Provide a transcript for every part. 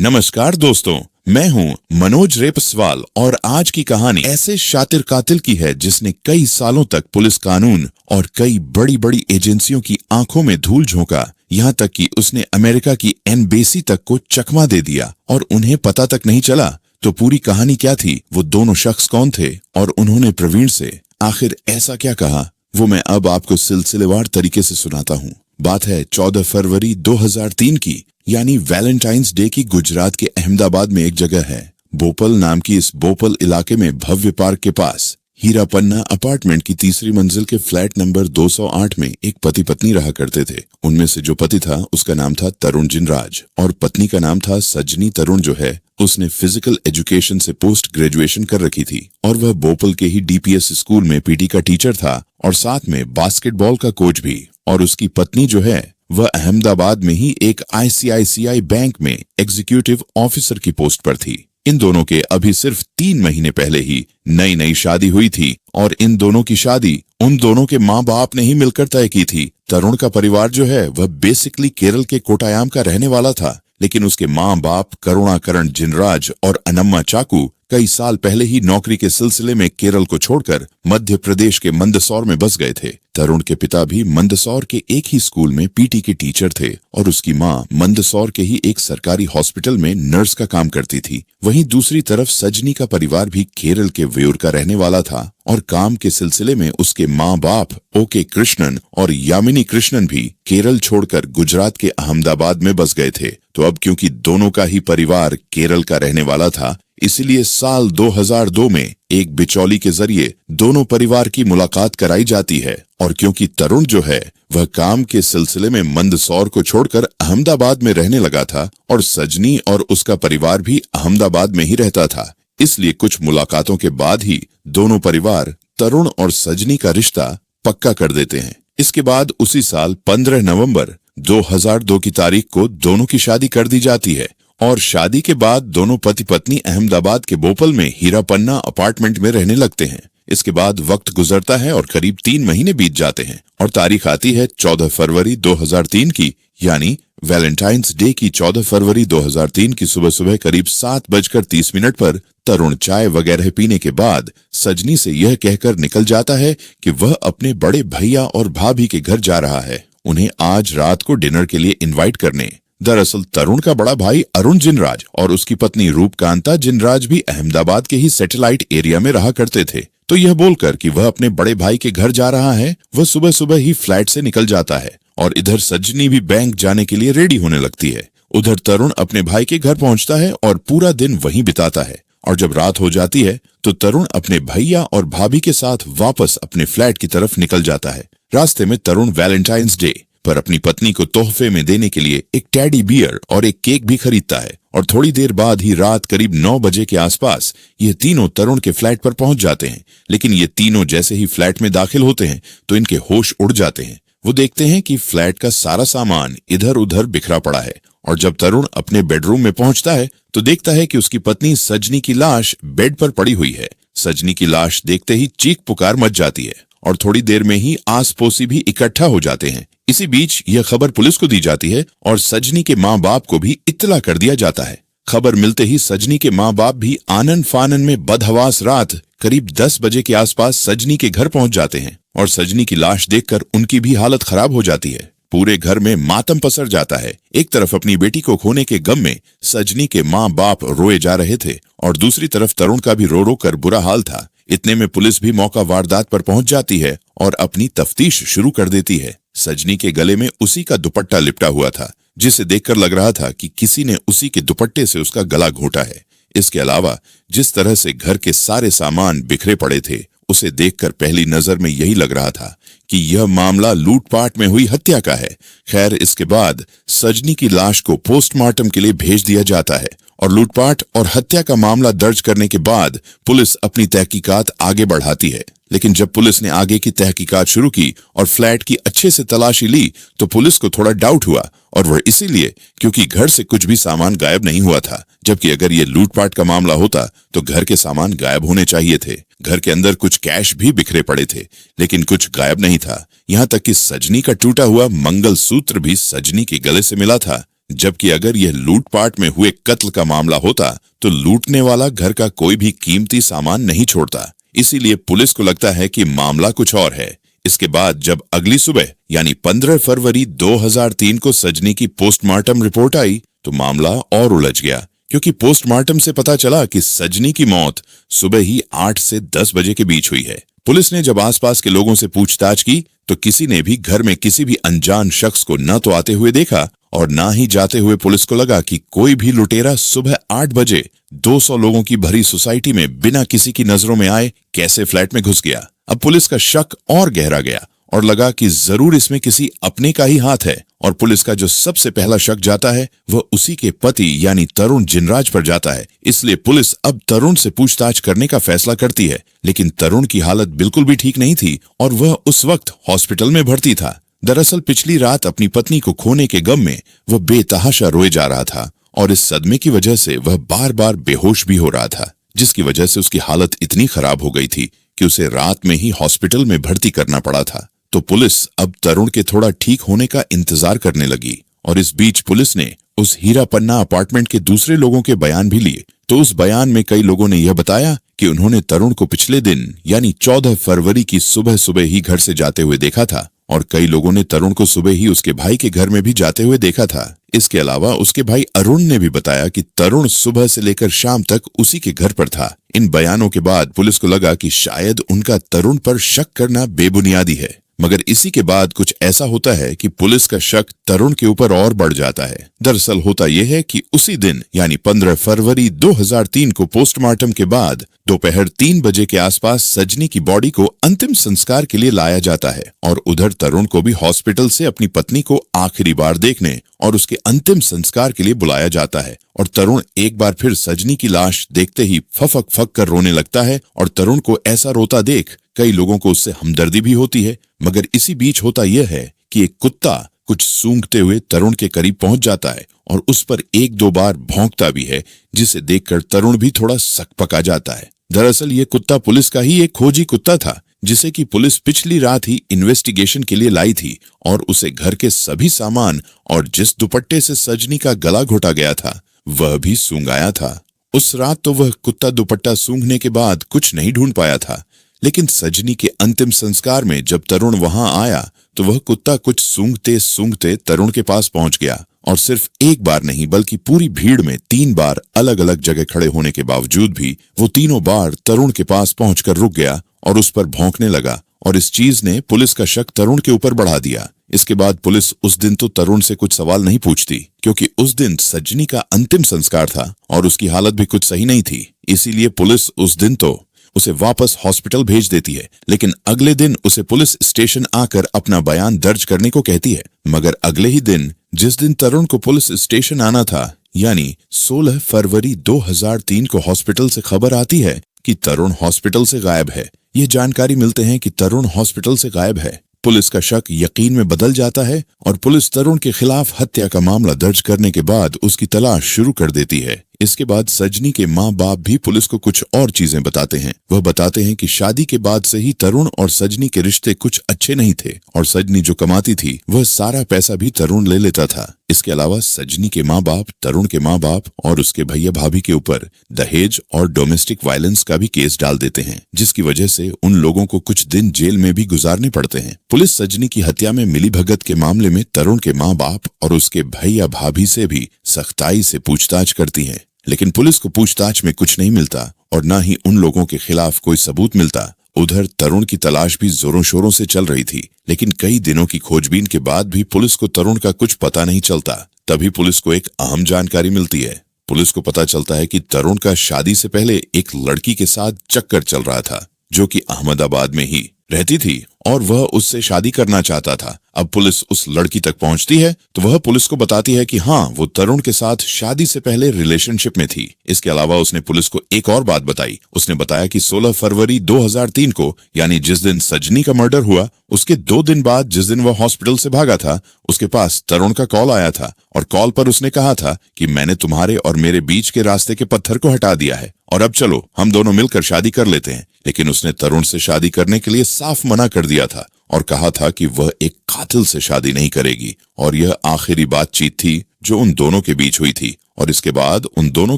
नमस्कार दोस्तों, मैं हूं मनोज रेपस्वाल और आज की कहानी ऐसे शातिर कातिल की है जिसने कई सालों तक पुलिस कानून और कई बड़ी बड़ी एजेंसियों की आंखों में धूल झोंका, यहाँ तक कि उसने अमेरिका की एम्बेसी तक को चकमा दे दिया और उन्हें पता तक नहीं चला। तो पूरी कहानी क्या थी, वो दोनों शख्स कौन थे और उन्होंने प्रवीण से आखिर ऐसा क्या कहा, वो मैं अब आपको सिलसिलेवार तरीके से सुनाता हूँ। बात है 14 फरवरी 2003 की, यानी वैलेंटाइंस डे की। गुजरात के अहमदाबाद में एक जगह है बोपल नाम की। इस बोपल इलाके में भव्य पार्क के पास हीरा पन्ना अपार्टमेंट की तीसरी मंजिल के फ्लैट नंबर 208 में एक पति पत्नी रहा करते थे। उनमें से जो पति था उसका नाम था तरुण जिनराज और पत्नी का नाम था सजनी। तरुण जो है उसने फिजिकल एजुकेशन से पोस्ट ग्रेजुएशन कर रखी थी और वह बोपल के ही डीपीएस स्कूल में पीटी का टीचर था और साथ में बास्केटबॉल का कोच भी। और उसकी पत्नी जो है वह अहमदाबाद में ही एक आईसीआईसीआई बैंक में एग्जीक्यूटिव ऑफिसर की पोस्ट पर थी। इन दोनों के अभी सिर्फ 3 महीने पहले ही नई नई शादी हुई थी और इन दोनों की शादी उन दोनों के माँ बाप ने ही मिलकर तय की थी। तरुण का परिवार जो है वह बेसिकली केरल के कोटायाम का रहने वाला था, लेकिन उसके माँ बाप करुणाकरण जिनराज और अनम्मा चाकू कई साल पहले ही नौकरी के सिलसिले में केरल को छोड़कर मध्य प्रदेश के मंदसौर में बस गए थे। तरुण के पिता भी मंदसौर के एक ही स्कूल में पीटी के टीचर थे और उसकी माँ मंदसौर के ही एक सरकारी हॉस्पिटल में नर्स का काम करती थी। वहीं दूसरी तरफ सजनी का परिवार भी केरल के वेयूर का रहने वाला था और काम के सिलसिले में उसके माँ बाप ओके कृष्णन और यामिनी कृष्णन भी केरल छोड़कर गुजरात के अहमदाबाद में बस गए थे। तो अब क्योंकि दोनों का ही परिवार केरल का रहने वाला था, इसलिए साल 2002 में एक बिचौली के जरिए दोनों परिवार की मुलाकात कराई जाती है। और क्योंकि तरुण जो है वह काम के सिलसिले में मंदसौर को छोड़कर अहमदाबाद में रहने लगा था और सजनी और उसका परिवार भी अहमदाबाद में ही रहता था, इसलिए कुछ मुलाकातों के बाद ही दोनों परिवार तरुण और सजनी का रिश्ता पक्का कर देते हैं। इसके बाद उसी साल 15 नवंबर 2002 की तारीख को दोनों की शादी कर दी जाती है और शादी के बाद दोनों पति पत्नी अहमदाबाद के बोपल में हीरा पन्ना अपार्टमेंट में रहने लगते हैं। इसके बाद वक्त गुजरता है और करीब 3 महीने बीत जाते हैं और तारीख आती है 14 फरवरी 2003 की, यानी वैलेंटाइंस डे की। 14 फरवरी 2003 की सुबह सुबह करीब 7:30 पर तरुण चाय वगैरह पीने के बाद सजनी से यह कहकर निकल जाता है कि वह अपने बड़े भैया और भाभी के घर जा रहा है, उन्हें आज रात को डिनर के लिए इनवाइट करने। दरअसल तरुण का बड़ा भाई अरुण जिनराज और उसकी पत्नी रूपकांता जिनराज भी अहमदाबाद के ही सैटेलाइट एरिया में रहा करते थे। तो यह बोलकर कि वह अपने बड़े भाई के घर जा रहा है, वह सुबह सुबह ही फ्लैट से निकल जाता है और इधर सजनी भी बैंक जाने के लिए रेडी होने लगती है। उधर तरुण अपने भाई के घर पहुंचता है और पूरा दिन वहीं बिताता है और जब रात हो जाती है तो तरुण अपने भैया और भाभी के साथ वापस अपने फ्लैट की तरफ निकल जाता है। रास्ते में तरुण वैलेंटाइंस डे पर अपनी पत्नी को तोहफे में देने के लिए एक टेडी बियर और एक केक भी खरीदता है और थोड़ी देर बाद ही रात करीब 9 बजे के आसपास ये तीनों तरुण के फ्लैट पर पहुंच जाते हैं। लेकिन ये तीनों जैसे ही फ्लैट में दाखिल होते हैं तो इनके होश उड़ जाते हैं। वो देखते हैं कि फ्लैट का सारा सामान इधर उधर बिखरा पड़ा है और जब तरुण अपने बेडरूम में पहुंचता है तो देखता है कि उसकी पत्नी सजनी की लाश बेड पर पड़ी हुई है। सजनी की लाश देखते ही चीख पुकार मच जाती है और थोड़ी देर में ही आस पड़ोसी भी इकट्ठा हो जाते हैं। इसी बीच यह खबर पुलिस को दी जाती है और सजनी के माँ बाप को भी इत्तला कर दिया जाता है। खबर मिलते ही सजनी के माँ बाप भी आनन फानन में बदहवास रात करीब 10 बजे के आसपास सजनी के घर पहुंच जाते हैं और सजनी की लाश देखकर उनकी भी हालत खराब हो जाती है। पूरे घर में मातम पसर जाता है। एक तरफ अपनी बेटी को खोने के गम में सजनी के माँ बाप रोए जा रहे थे और दूसरी तरफ तरुण का भी रो रो कर बुरा हाल था। इतने में पुलिस भी मौका वारदात पर पहुंच जाती है और अपनी तफ्तीश शुरू कर देती है। सजनी के गले में उसी का दुपट्टा लिपटा हुआ था, जिसे देखकर लग रहा था कि किसी ने उसी के दुपट्टे से उसका गला घोंटा है। इसके अलावा जिस तरह से घर के सारे सामान बिखरे पड़े थे, उसे देखकर पहली नजर में यही लग रहा था कि यह मामला लूटपाट में हुई हत्या का है। खैर, इसके बाद सजनी की लाश को पोस्टमार्टम के लिए भेज दिया जाता है और लूटपाट और हत्या का मामला दर्ज करने के बाद पुलिस अपनी तहकीकात आगे बढ़ाती है। लेकिन जब पुलिस ने आगे की तहकीकात शुरू की और फ्लैट की अच्छे से तलाशी ली तो पुलिस को थोड़ा डाउट हुआ और वह इसीलिए क्योंकि घर से कुछ भी सामान गायब नहीं हुआ था, जबकि अगर ये लूटपाट का मामला होता तो घर के सामान गायब होने चाहिए थे। घर के अंदर कुछ कैश भी बिखरे पड़े थे लेकिन कुछ गायब नहीं था। यहाँ तक कि सजनी का टूटा हुआ मंगलसूत्र भी सजनी के गले से मिला था, जबकि अगर यह लूटपाट में हुए कत्ल का मामला होता तो लूटने वाला घर का कोई भी कीमती सामान नहीं छोड़ता। इसीलिए पुलिस को लगता है कि मामला कुछ और है। इसके बाद जब अगली सुबह यानी 15 फरवरी 2003 को सजनी की पोस्टमार्टम रिपोर्ट आई तो मामला और उलझ गया, क्योंकि पोस्टमार्टम से पता चला कि सजनी की मौत सुबह ही 8 से 10 बजे के बीच हुई है। पुलिस ने जब आसपास के लोगों से पूछताछ की तो किसी ने भी घर में किसी भी अनजान शख्स को न तो आते हुए देखा और ना ही जाते हुए। पुलिस को लगा कि कोई भी लुटेरा सुबह 8 बजे 200 लोगों की भरी सोसाइटी में बिना किसी की नजरों में आए कैसे फ्लैट में घुस गया। अब पुलिस का शक और गहरा गया और लगा कि जरूर इसमें किसी अपने का ही हाथ है। और पुलिस का जो सबसे पहला शक जाता है वह उसी के पति यानी तरुण जिनराज पर जाता है। इसलिए पुलिस अब तरुण से पूछताछ करने का फैसला करती है, लेकिन तरुण की हालत बिल्कुल भी ठीक नहीं थी और वह उस वक्त हॉस्पिटल में भर्ती था। दरअसल पिछली रात अपनी पत्नी को खोने के गम में वह बेतहाशा रोए जा रहा था और इस सदमे की वजह से वह बार बार बेहोश भी हो रहा था, जिसकी वजह से उसकी हालत इतनी खराब हो गई थी कि उसे रात में ही हॉस्पिटल में भर्ती करना पड़ा था। तो पुलिस अब तरुण के थोड़ा ठीक होने का इंतजार करने लगी और इस बीच पुलिस ने उस हीरा पन्ना अपार्टमेंट के दूसरे लोगों के बयान भी लिए। तो उस बयान में कई लोगों ने यह बताया कि उन्होंने तरुण को पिछले दिन यानी 14 फरवरी की सुबह सुबह ही घर से जाते हुए देखा था और कई लोगों ने तरुण को सुबह ही उसके भाई के घर में भी जाते हुए देखा था। इसके अलावा उसके भाई अरुण ने भी बताया कि तरुण सुबह से लेकर शाम तक उसी के घर पर था। इन बयानों के बाद पुलिस को लगा कि शायद उनका तरुण पर शक करना बेबुनियादी है, मगर इसी के बाद कुछ ऐसा होता है कि पुलिस का शक तरुण के ऊपर और बढ़ जाता है। दरअसल होता यह है कि उसी दिन यानी 15 फरवरी 2003 को पोस्टमार्टम के बाद दोपहर 3 बजे के आसपास सजनी की बॉडी को अंतिम संस्कार के लिए लाया जाता है और उधर तरुण को भी हॉस्पिटल से अपनी पत्नी को आखिरी बार देखने और उसके अंतिम संस्कार के लिए बुलाया जाता है। और तरुण एक बार फिर सजनी की लाश देखते ही फफक फक कर रोने लगता है और तरुण को ऐसा रोता देख कई लोगों को उससे हमदर्दी भी होती है। मगर इसी बीच होता यह है कि एक कुत्ता कुछ सूंघते हुए तरुण के करीब पहुंच जाता है और उस पर 1-2 बार भौंकता भी है, जिसे देखकर तरुण भी थोड़ा सकपका जाता है। दरअसल ये कुत्ता पुलिस का ही एक खोजी कुत्ता था, जिसे कि पुलिस पिछली रात ही इन्वेस्टिगेशन के लिए लाई थी और उसे घर के सभी सामान और जिस दुपट्टे से सजनी का गला घोटा गया था वह भी सूंघाया था। उस रात तो वह कुत्ता दुपट्टा सूंघने के बाद कुछ नहीं ढूंढ पाया था, लेकिन सजनी के अंतिम संस्कार में जब तरुण वहां आया तो वह कुत्ता कुछ सूंघते सूंघते तरुण के पास पहुंच गया और सिर्फ एक बार नहीं बल्कि पूरी भीड़ में 3 बार अलग अलग जगह खड़े होने के बावजूद भी वो तीनों बार तरुण के पास पहुंचकर रुक गया और उस पर भौंकने लगा और इस चीज ने पुलिस का शक तरुण के ऊपर बढ़ा दिया। इसके बाद पुलिस उस दिन तो तरुण से कुछ सवाल नहीं पूछती, क्योंकि उस दिन सजनी का अंतिम संस्कार था और उसकी हालत भी कुछ सही नहीं थी। इसीलिए पुलिस उस दिन तो उसे वापस हॉस्पिटल भेज देती है, लेकिन अगले दिन उसे पुलिस स्टेशन आकर अपना बयान दर्ज करने को कहती है। मगर अगले ही दिन जिस दिन तरुण को पुलिस स्टेशन आना था यानी 16 फरवरी 2003 को हॉस्पिटल से खबर आती है कि तरुण हॉस्पिटल से गायब है। ये जानकारी मिलते हैं कि तरुण हॉस्पिटल से गायब है। पुलिस का शक यकीन में बदल जाता है और पुलिस तरुण के खिलाफ हत्या का मामला दर्ज करने के बाद उसकी तलाश शुरू कर देती है। इसके बाद सजनी के माँ बाप भी पुलिस को कुछ और चीजें बताते हैं। वह बताते हैं कि शादी के बाद से ही तरुण और सजनी के रिश्ते कुछ अच्छे नहीं थे और सजनी जो कमाती थी वह सारा पैसा भी तरुण ले लेता था। इसके अलावा सजनी के माँ बाप, तरुण के माँ बाप और उसके भैया भाभी के ऊपर दहेज और डोमेस्टिक वायलेंस का भी केस डाल देते हैं, जिसकी वजह से उन लोगों को कुछ दिन जेल में भी गुजारने पड़ते हैं। पुलिस सजनी की हत्या में मिलीभगत के मामले में तरुण के माँ बाप और उसके भैया भाभी से भी सख्ताई से पूछताछ करती है, लेकिन पुलिस को पूछताछ में कुछ नहीं मिलता और न ही उन लोगों के खिलाफ कोई सबूत मिलता। उधर तरुण की तलाश भी जोरों शोरों से चल रही थी, लेकिन कई दिनों की खोजबीन के बाद भी पुलिस को तरुण का कुछ पता नहीं चलता। तभी पुलिस को एक अहम जानकारी मिलती है। पुलिस को पता चलता है कि तरुण का शादी से पहले एक लड़की के साथ चक्कर चल रहा था, जो कि अहमदाबाद में ही रहती थी और वह उससे शादी करना चाहता था। अब पुलिस उस लड़की तक पहुंचती है तो वह पुलिस को बताती है कि हाँ, वो तरुण के साथ शादी से पहले रिलेशनशिप में थी। इसके अलावा उसने पुलिस को एक और बात बताई। उसने बताया कि 16 फरवरी 2003 को यानी जिस दिन सजनी का मर्डर हुआ उसके 2 दिन बाद जिस दिन वह हॉस्पिटल से भागा था, उसके पास तरुण का कॉल आया था और कॉल पर उसने कहा था कि मैंने तुम्हारे और मेरे बीच के रास्ते के पत्थर को हटा दिया है और अब चलो हम दोनों मिलकर शादी कर लेते हैं। लेकिन उसने तरुण से शादी करने के लिए साफ मना कर दिया था और कहा था कि वह एक कातिल से शादी नहीं करेगी और यह आखिरी बातचीत थी। जो उन दोनों के बीच हुई थी, और इसके बाद उन दोनों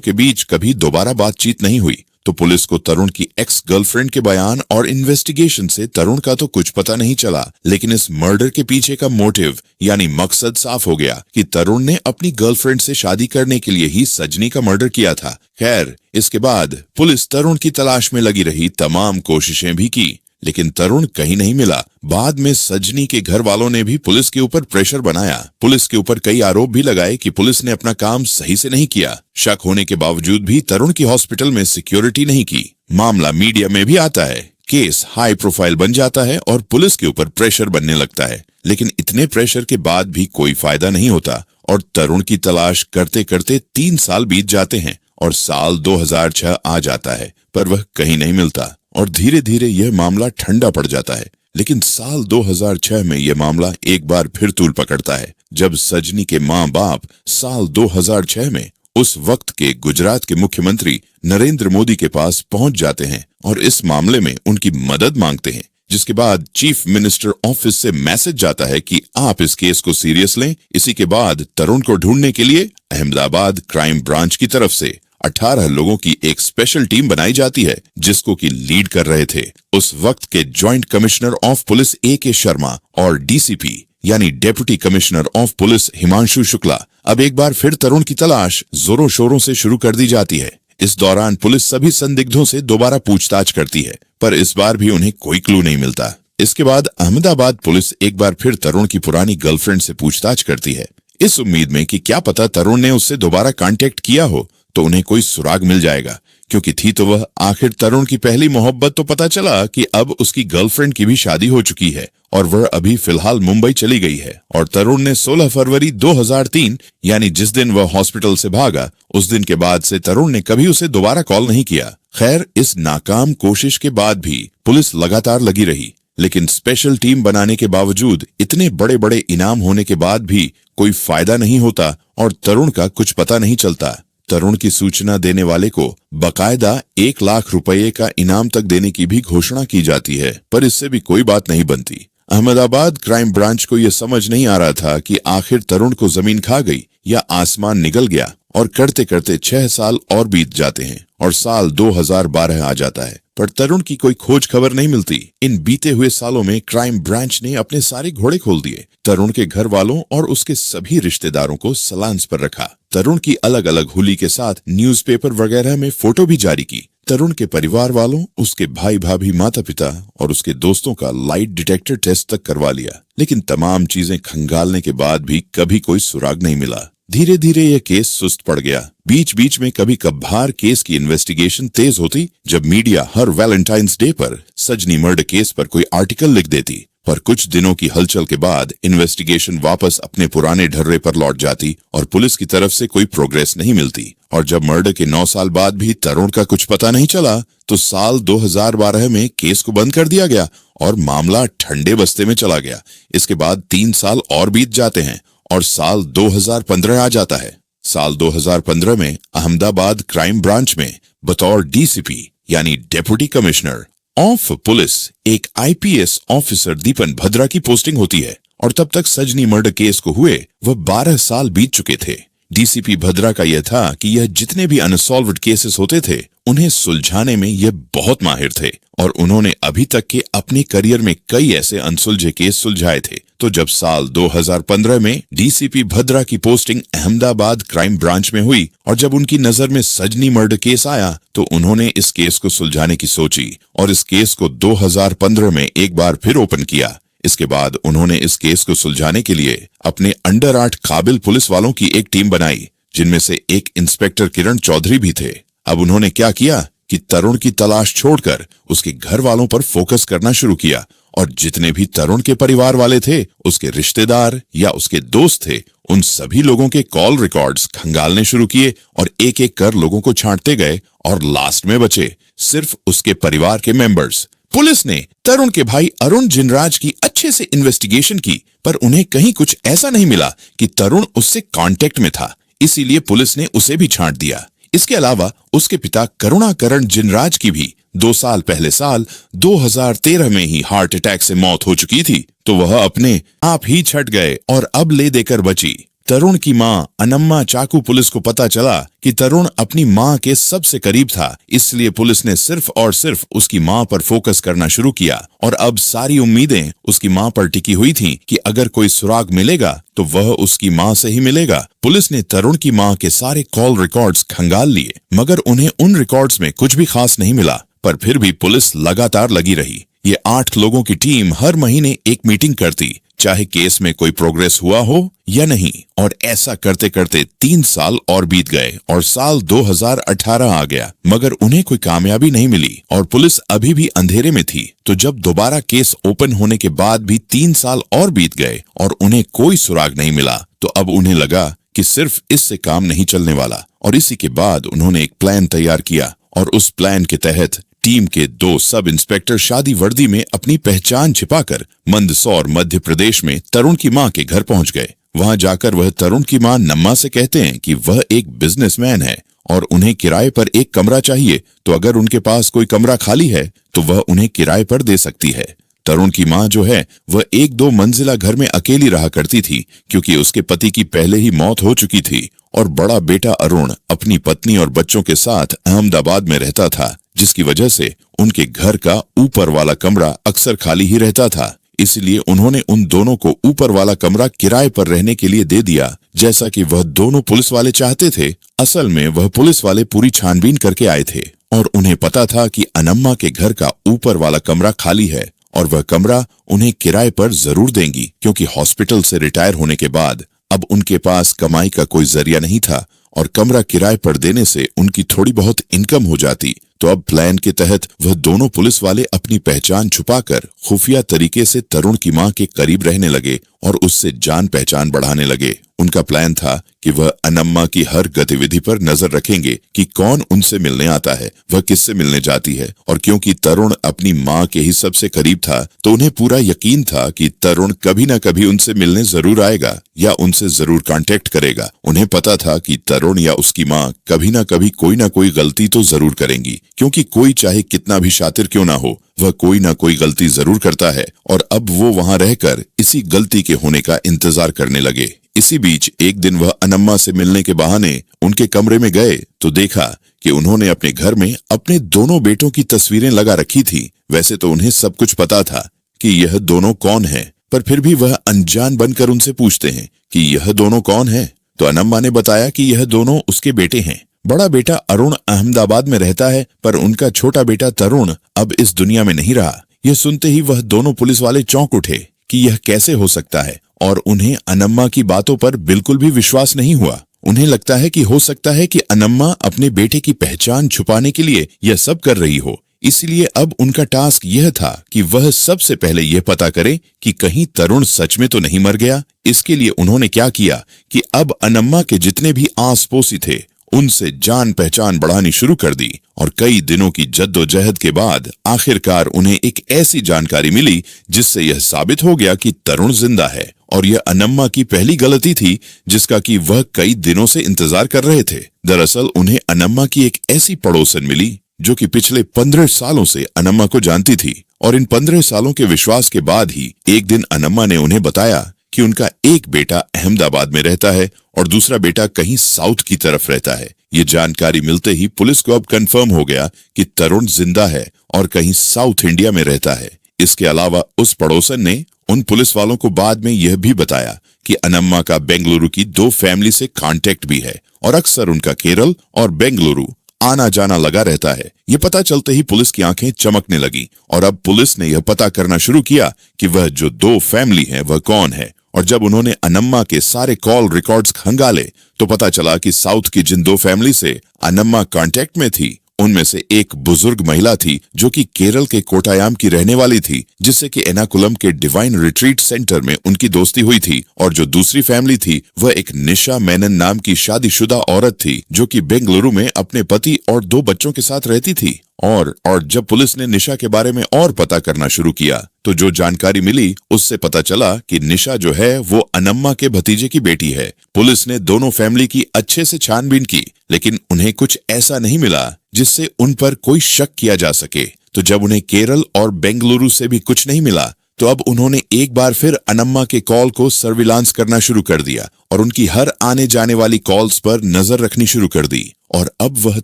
के बीच कभी दोबारा बातचीत नहीं हुई। तो पुलिस को तरुण की एक्स गर्लफ्रेंड के बयान और इन्वेस्टिगेशन से तरुण का तो कुछ पता नहीं चला, लेकिन इस मर्डर के पीछे का मोटिव यानी मकसद साफ हो गया कि तरुण ने अपनी गर्लफ्रेंड से शादी करने के लिए ही सजनी का मर्डर किया था। खैर, इसके बाद पुलिस तरुण की तलाश में लगी रही, तमाम कोशिशें भी की, लेकिन तरुण कहीं नहीं मिला। बाद में सजनी के घर वालों ने भी पुलिस के ऊपर प्रेशर बनाया, पुलिस के ऊपर कई आरोप भी लगाए कि पुलिस ने अपना काम सही से नहीं किया। शक होने के बावजूद भी तरुण की हॉस्पिटल में सिक्योरिटी नहीं की। मामला मीडिया में भी आता है, केस हाई प्रोफाइल बन जाता है और पुलिस के ऊपर प्रेशर बनने लगता है, लेकिन इतने प्रेशर के बाद भी कोई फायदा नहीं होता और तरुण की तलाश करते करते 3 साल बीत जाते हैं और साल 2006 आ जाता है, पर वह कहीं नहीं मिलता और धीरे धीरे यह मामला ठंडा पड़ जाता है। लेकिन साल 2006 में यह मामला एक बार फिर तूल पकड़ता है, जब सजनी के माँ बाप साल 2006 में उस वक्त के गुजरात के मुख्यमंत्री नरेंद्र मोदी के पास पहुंच जाते हैं और इस मामले में उनकी मदद मांगते हैं, जिसके बाद चीफ मिनिस्टर ऑफिस से मैसेज जाता है कि आप इस केस को सीरियस लें। इसी के बाद तरुण को ढूंढने के लिए अहमदाबाद क्राइम ब्रांच की तरफ से 18 लोगों की एक स्पेशल टीम बनाई जाती है, जिसको की लीड कर रहे थे उस वक्त के joint commissioner of police A.K. Sharma और DCP यानी deputy commissioner of police Himanshu Shukla. अब एक बार फिर तरुण की तलाश जोरों शोरों से शुरू कर दी जाती है। इस दौरान पुलिस सभी संदिग्धों से दोबारा पूछताछ करती है, पर इस बार भी उन्हें कोई क्लू नहीं मिलता। इसके बाद अहमदाबाद पुलिस एक बार फिर तरुण की पुरानी गर्लफ्रेंड से पूछताछ करती है, इस उम्मीद में कि क्या पता तरुण ने उससे दोबारा कांटेक्ट किया हो तो उन्हें कोई सुराग मिल जाएगा, क्योंकि थी तो वह आखिर तरुण की पहली मोहब्बत। तो पता चला कि अब उसकी गर्लफ्रेंड की भी शादी हो चुकी है और वह अभी फिलहाल मुंबई चली गई है और तरुण ने 16 फरवरी 2003 यानी जिस दिन वह हॉस्पिटल से भागा, उस दिन के बाद से तरुण ने कभी उसे दोबारा कॉल नहीं किया। खैर, इस नाकाम कोशिश के बाद भी पुलिस लगातार लगी रही, लेकिन स्पेशल टीम बनाने के बावजूद, इतने बड़े बड़े इनाम होने के बाद भी कोई फायदा नहीं होता और तरुण का कुछ पता नहीं चलता। तरुण की सूचना देने वाले को बकायदा 1 लाख रुपए का इनाम तक देने की भी घोषणा की जाती है, पर इससे भी कोई बात नहीं बनती। अहमदाबाद क्राइम ब्रांच को यह समझ नहीं आ रहा था कि आखिर तरुण को जमीन खा गई या आसमान निगल गया, और करते करते 6 साल और बीत जाते हैं और साल 2012 आ जाता है, पर तरुण की कोई खोज खबर नहीं मिलती। इन बीते हुए सालों में क्राइम ब्रांच ने अपने सारे घोड़े खोल दिए, तरुण के घर वालों और उसके सभी रिश्तेदारों को सलांस पर रखा। तरुण की अलग अलग हुली के साथ न्यूज़पेपर वगैरह में फोटो भी जारी की। तरुण के परिवार वालों, उसके भाई भाभी, माता पिता और उसके दोस्तों का लाइट डिटेक्टर टेस्ट तक करवा लिया, लेकिन तमाम चीजें खंगालने के बाद भी कभी कोई सुराग नहीं मिला। धीरे धीरे यह केस सुस्त पड़ गया। बीच बीच में कभी कभार केस की इन्वेस्टिगेशन तेज होती, जब मीडिया हर वैलेंटाइंस डे पर सजनी मर्डर केस पर कोई आर्टिकल लिख देती, पर कुछ दिनों की हलचल के बाद इन्वेस्टिगेशन वापस अपने पुराने ढर्रे पर लौट जाती और पुलिस की तरफ से कोई प्रोग्रेस नहीं मिलती। और जब मर्डर के 9 साल बाद भी तरुण का कुछ पता नहीं चला, तो साल 2012 में केस को बंद कर दिया गया और मामला ठंडे बस्ते में चला गया। इसके बाद 3 साल और बीत जाते हैं और साल 2015 आ जाता है। साल 2015 में अहमदाबाद क्राइम ब्रांच में बतौर DCP यानी डेप्यूटी कमिश्नर ऑफ पुलिस एक IPS ऑफिसर दीपन भद्रा की पोस्टिंग होती है और तब तक सजनी मर्डर केस को हुए वह 12 साल बीत चुके थे। DCP भद्रा का यह था कि यह जितने भी अनसॉल्व्ड केसेस होते थे उन्हें सुलझाने में यह बहुत माहिर थे और उन्होंने अभी तक के अपने करियर में कई ऐसे अनसुलझे केस सुलझाए थे। तो जब साल 2015 में DCP भद्रा की पोस्टिंग अहमदाबाद क्राइम ब्रांच में हुई और जब उनकी नजर में सजनी मर्डर केस आया, तो उन्होंने इस केस को सुलझाने की सोची और इस केस को 2015 में एक बार फिर ओपन किया। इसके बाद उन्होंने इस केस को सुलझाने के लिए अपने अंडर 8 काबिल पुलिस वालों की एक टीम बनाई, जिनमें से एक इंस्पेक्टर किरण चौधरी भी थे। अब उन्होंने क्या किया कि तरुण की तलाश छोड़कर उसके घर वालों पर फोकस करना शुरू किया और जितने भी तरुण के परिवार वाले थे, उसके रिश्तेदार या उसके दोस्त थे, उन सभी लोगों के कॉल रिकॉर्ड्स खंगालने शुरू किए और एक एक कर लोगों को छांटते गए और लास्ट में बचे सिर्फ उसके परिवार के मेंबर्स। पुलिस ने तरुण के भाई अरुण जिनराज की अच्छे से इन्वेस्टिगेशन की, पर उन्हें कहीं कुछ ऐसा नहीं मिला कि तरुण उससे कांटेक्ट में था, इसीलिए पुलिस ने उसे भी छांट दिया। इसके अलावा उसके पिता करुणाकरण जिनराज की भी 2 साल पहले साल 2013 में ही हार्ट अटैक से मौत हो चुकी थी, तो वह अपने आप ही छट गए और अब ले देकर बची। तरुण की मां अनम्मा चाकू पुलिस को पता चला कि तरुण अपनी मां के सबसे करीब था, इसलिए पुलिस ने सिर्फ और सिर्फ उसकी मां पर फोकस करना शुरू किया और अब सारी उम्मीदें उसकी मां पर टिकी हुई थीं कि अगर कोई सुराग मिलेगा तो वह उसकी मां से ही मिलेगा। पुलिस ने तरुण की मां के सारे कॉल रिकॉर्ड्स खंगाल लिए, मगर उन्हें उन रिकॉर्ड्स में कुछ भी खास नहीं मिला। पर फिर भी पुलिस लगातार लगी रही। ये 8 लोगों की टीम हर महीने एक मीटिंग करती, चाहे केस में कोई प्रोग्रेस हुआ हो या नहीं, और ऐसा करते करते 3 साल और बीत गए और साल 2018 आ गया, मगर उन्हें कोई कामयाबी नहीं मिली और पुलिस अभी भी अंधेरे में थी। तो जब दोबारा केस ओपन होने के बाद भी 3 साल और बीत गए और उन्हें कोई सुराग नहीं मिला, तो अब उन्हें लगा कि सिर्फ इससे काम नहीं चलने वाला, और इसी के बाद उन्होंने एक प्लान तैयार किया और उस प्लान के तहत टीम के 2 सब इंस्पेक्टर शादी वर्दी में अपनी पहचान छिपाकर मंदसौर मध्य प्रदेश में तरुण की मां के घर पहुंच गए। वहां जाकर वह तरुण की मां नम्मा से कहते हैं कि वह एक बिजनेसमैन है और उन्हें किराए पर एक कमरा चाहिए, तो अगर उनके पास कोई कमरा खाली है तो वह उन्हें किराए पर दे सकती है। तरुण की मां जो है वह 1-2 मंजिला घर में अकेली रहा करती थी, क्योंकि उसके पति की पहले ही मौत हो चुकी थी और बड़ा बेटा अरुण अपनी पत्नी और बच्चों के साथ अहमदाबाद में रहता था, जिसकी वजह से उनके घर का ऊपर वाला कमरा अक्सर खाली ही रहता था। इसलिए उन्होंने उन दोनों को ऊपर वाला कमरा किराए पर रहने के लिए दे दिया, जैसा कि वह दोनों पुलिस वाले चाहते थे। असल में वह पुलिस वाले पूरी छानबीन करके आए थे और उन्हें पता था कि अनम्मा के घर का ऊपर वाला कमरा खाली है और वह कमरा उन्हें किराए पर जरूर देंगी, क्योंकि हॉस्पिटल से रिटायर होने के बाद अब उनके पास कमाई का कोई जरिया नहीं था और कमरा किराए पर देने से उनकी थोड़ी बहुत इनकम हो जाती। तो अब प्लान के तहत वह दोनों पुलिस वाले अपनी पहचान छुपाकर खुफिया तरीके से तरुण की मां के करीब रहने लगे और उससे जान पहचान बढ़ाने लगे। उनका प्लान था कि वह अनम्मा की हर गतिविधि पर नजर रखेंगे कि कौन उनसे मिलने आता है, वह किससे मिलने जाती है, और क्योंकि तरुण अपनी मां के ही सबसे करीब था तो उन्हें पूरा यकीन था कि तरुण कभी न कभी उनसे मिलने जरूर आएगा या उनसे जरूर कांटेक्ट करेगा। उन्हें पता था कि तरुण या उसकी मां कभी न कभी कोई न कोई गलती तो जरूर करेंगी, क्योंकि कोई चाहे कितना भी शातिर क्यों ना हो, वह कोई ना कोई गलती जरूर करता है, और अब वो वहां रहकर इसी गलती के होने का इंतजार करने लगे। इसी बीच एक दिन वह अनम्मा से मिलने के बहाने उनके कमरे में गए तो देखा कि उन्होंने अपने घर में अपने दोनों बेटों की तस्वीरें लगा रखी थी। वैसे तो उन्हें सब कुछ पता था कि यह दोनों कौन है, पर फिर भी वह अनजान बनकर उनसे पूछते हैं कि यह दोनों कौन है। तो अनम्मा ने बताया कि यह दोनों उसके बेटे हैं। बड़ा बेटा अरुण अहमदाबाद में रहता है, पर उनका छोटा बेटा तरुण अब इस दुनिया में नहीं रहा। यह सुनते ही वह दोनों पुलिस वाले चौंक उठे कि यह कैसे हो सकता है, और उन्हें अनम्मा की बातों पर बिल्कुल भी विश्वास नहीं हुआ। उन्हें लगता है कि हो सकता है कि अनम्मा अपने बेटे की पहचान छुपाने के लिए यह सब कर रही हो। इसलिए अब उनका टास्क यह था कि वह सबसे पहले यह पता करे कि कहीं तरुण सच में तो नहीं मर गया। इसके लिए उन्होंने क्या किया कि अब अनम्मा के जितने भी आस पड़ोसी थे उनसे जान पहचान बढ़ानी शुरू कर दी, और कई दिनों की जद्दोजहद के बाद आखिरकार उन्हें एक ऐसी जानकारी मिली जिससे यह साबित हो गया कि तरुण जिंदा है, और यह अनम्मा की पहली गलती थी जिसका कि वह कई दिनों से इंतजार कर रहे थे। दरअसल उन्हें अनम्मा की एक ऐसी पड़ोसन मिली जो कि पिछले 15 सालों से अनम्मा को जानती थी, और इन 15 सालों के विश्वास के बाद ही एक दिन अनम्मा ने उन्हें बताया कि उनका एक बेटा अहमदाबाद में रहता है और दूसरा बेटा कहीं साउथ की तरफ रहता है। ये जानकारी मिलते ही पुलिस को अब कंफर्म हो गया कि तरुण जिंदा है और कहीं साउथ इंडिया में रहता है। इसके अलावा उस पड़ोसन ने उन पुलिस वालों को बाद में यह भी बताया कि अनम्मा का बेंगलुरु की 2 फैमिली से कांटेक्ट भी है और अक्सर उनका केरल और बेंगलुरु आना जाना लगा रहता है। ये पता चलते ही पुलिस की आंखें चमकने लगी, और अब पुलिस ने यह पता करना शुरू किया कि वह जो 2 फैमिली हैं वह कौन है। और जब उन्होंने अनम्मा के सारे कॉल रिकॉर्ड्स खंगाले तो पता चला कि साउथ की जिन 2 फैमिली से अनम्मा कांटेक्ट में थी उनमें से एक बुजुर्ग महिला थी जो कि केरल के कोटायाम की रहने वाली थी, जिससे कि एर्नाकुलम के डिवाइन रिट्रीट सेंटर में उनकी दोस्ती हुई थी। और जो दूसरी फैमिली थी वह एक निशा मेनन नाम की शादीशुदा औरत थी जो कि बेंगलुरु में अपने पति और 2 बच्चों के साथ रहती थी। और जब पुलिस ने निशा के बारे में और पता करना शुरू किया तो जो जानकारी मिली उससे पता चला कि निशा जो है वो अनम्मा के भतीजे की बेटी है। पुलिस ने दोनों फैमिली की अच्छे से छानबीन की, लेकिन उन्हें कुछ ऐसा नहीं मिला जिससे उन पर कोई शक किया जा सके। तो जब उन्हें केरल और बेंगलुरु से भी कुछ नहीं मिला तो अब उन्होंने एक बार फिर अनम्मा के कॉल को सर्विलांस करना शुरू कर दिया और उनकी हर आने जाने वाली कॉल्स पर नजर रखनी शुरू कर दी। और अब वह